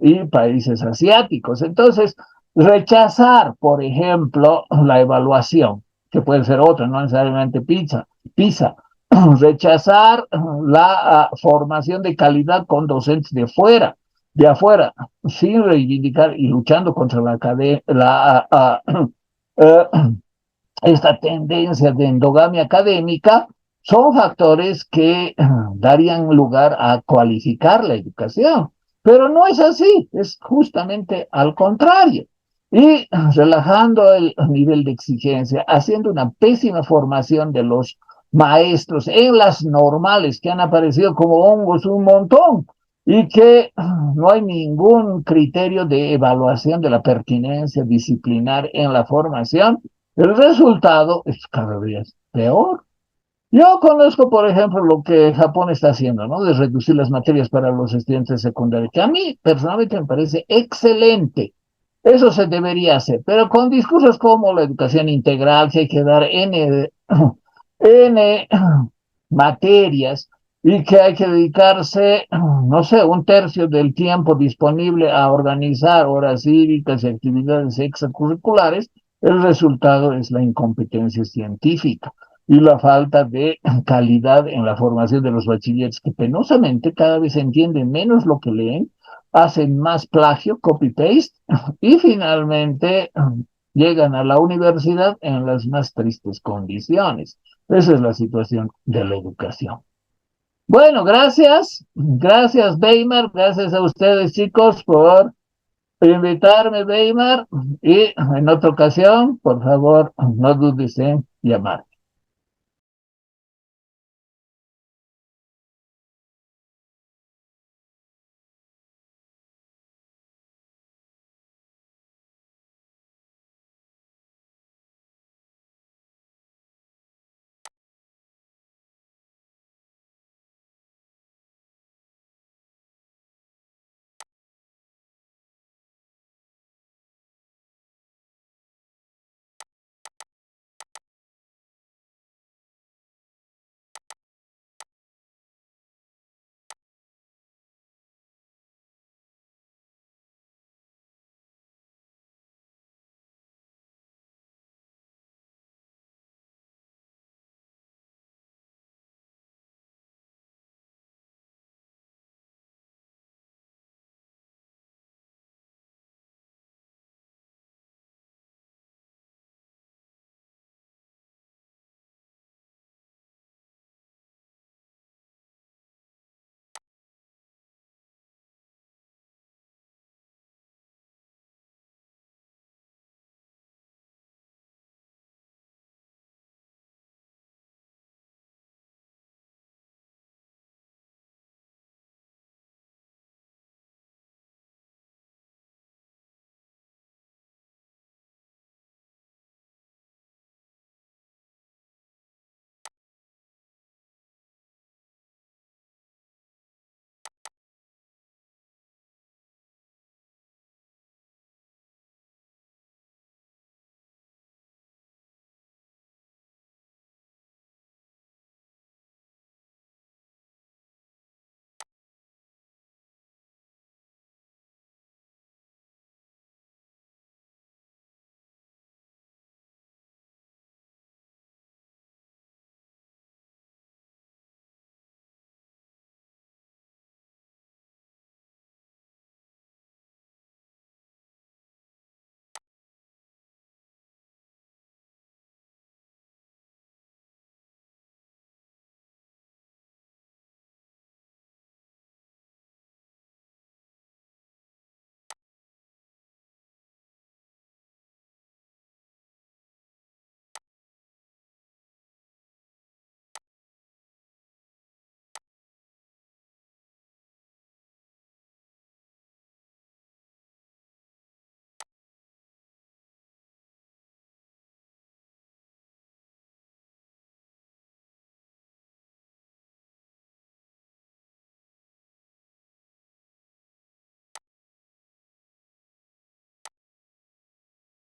y países asiáticos. Entonces, rechazar, por ejemplo, la evaluación, que puede ser otra, no necesariamente PISA, rechazar la formación de calidad con docentes de afuera, sin reivindicar y luchando contra esta tendencia de endogamia académica, son factores que darían lugar a cualificar la educación. Pero no es así, es justamente al contrario. Y relajando el nivel de exigencia, haciendo una pésima formación de los maestros en las normales que han aparecido como hongos un montón y que no hay ningún criterio de evaluación de la pertinencia disciplinar en la formación, el resultado es cada vez peor. Yo conozco, por ejemplo, lo que Japón está haciendo, ¿no? De reducir las materias para los estudiantes secundarios, que a mí personalmente me parece excelente. Eso se debería hacer, pero con discursos como la educación integral, que hay que dar N materias y que hay que dedicarse, no sé, un tercio del tiempo disponible a organizar horas cívicas y actividades extracurriculares, el resultado es la incompetencia científica y la falta de calidad en la formación de los bachilleres, que penosamente cada vez entienden menos lo que leen, hacen más plagio, copy-paste, y finalmente llegan a la universidad en las más tristes condiciones. Esa es la situación de la educación. Bueno, gracias Weimar, gracias a ustedes chicos por invitarme, Weimar, y en otra ocasión, por favor, no dudes en llamar.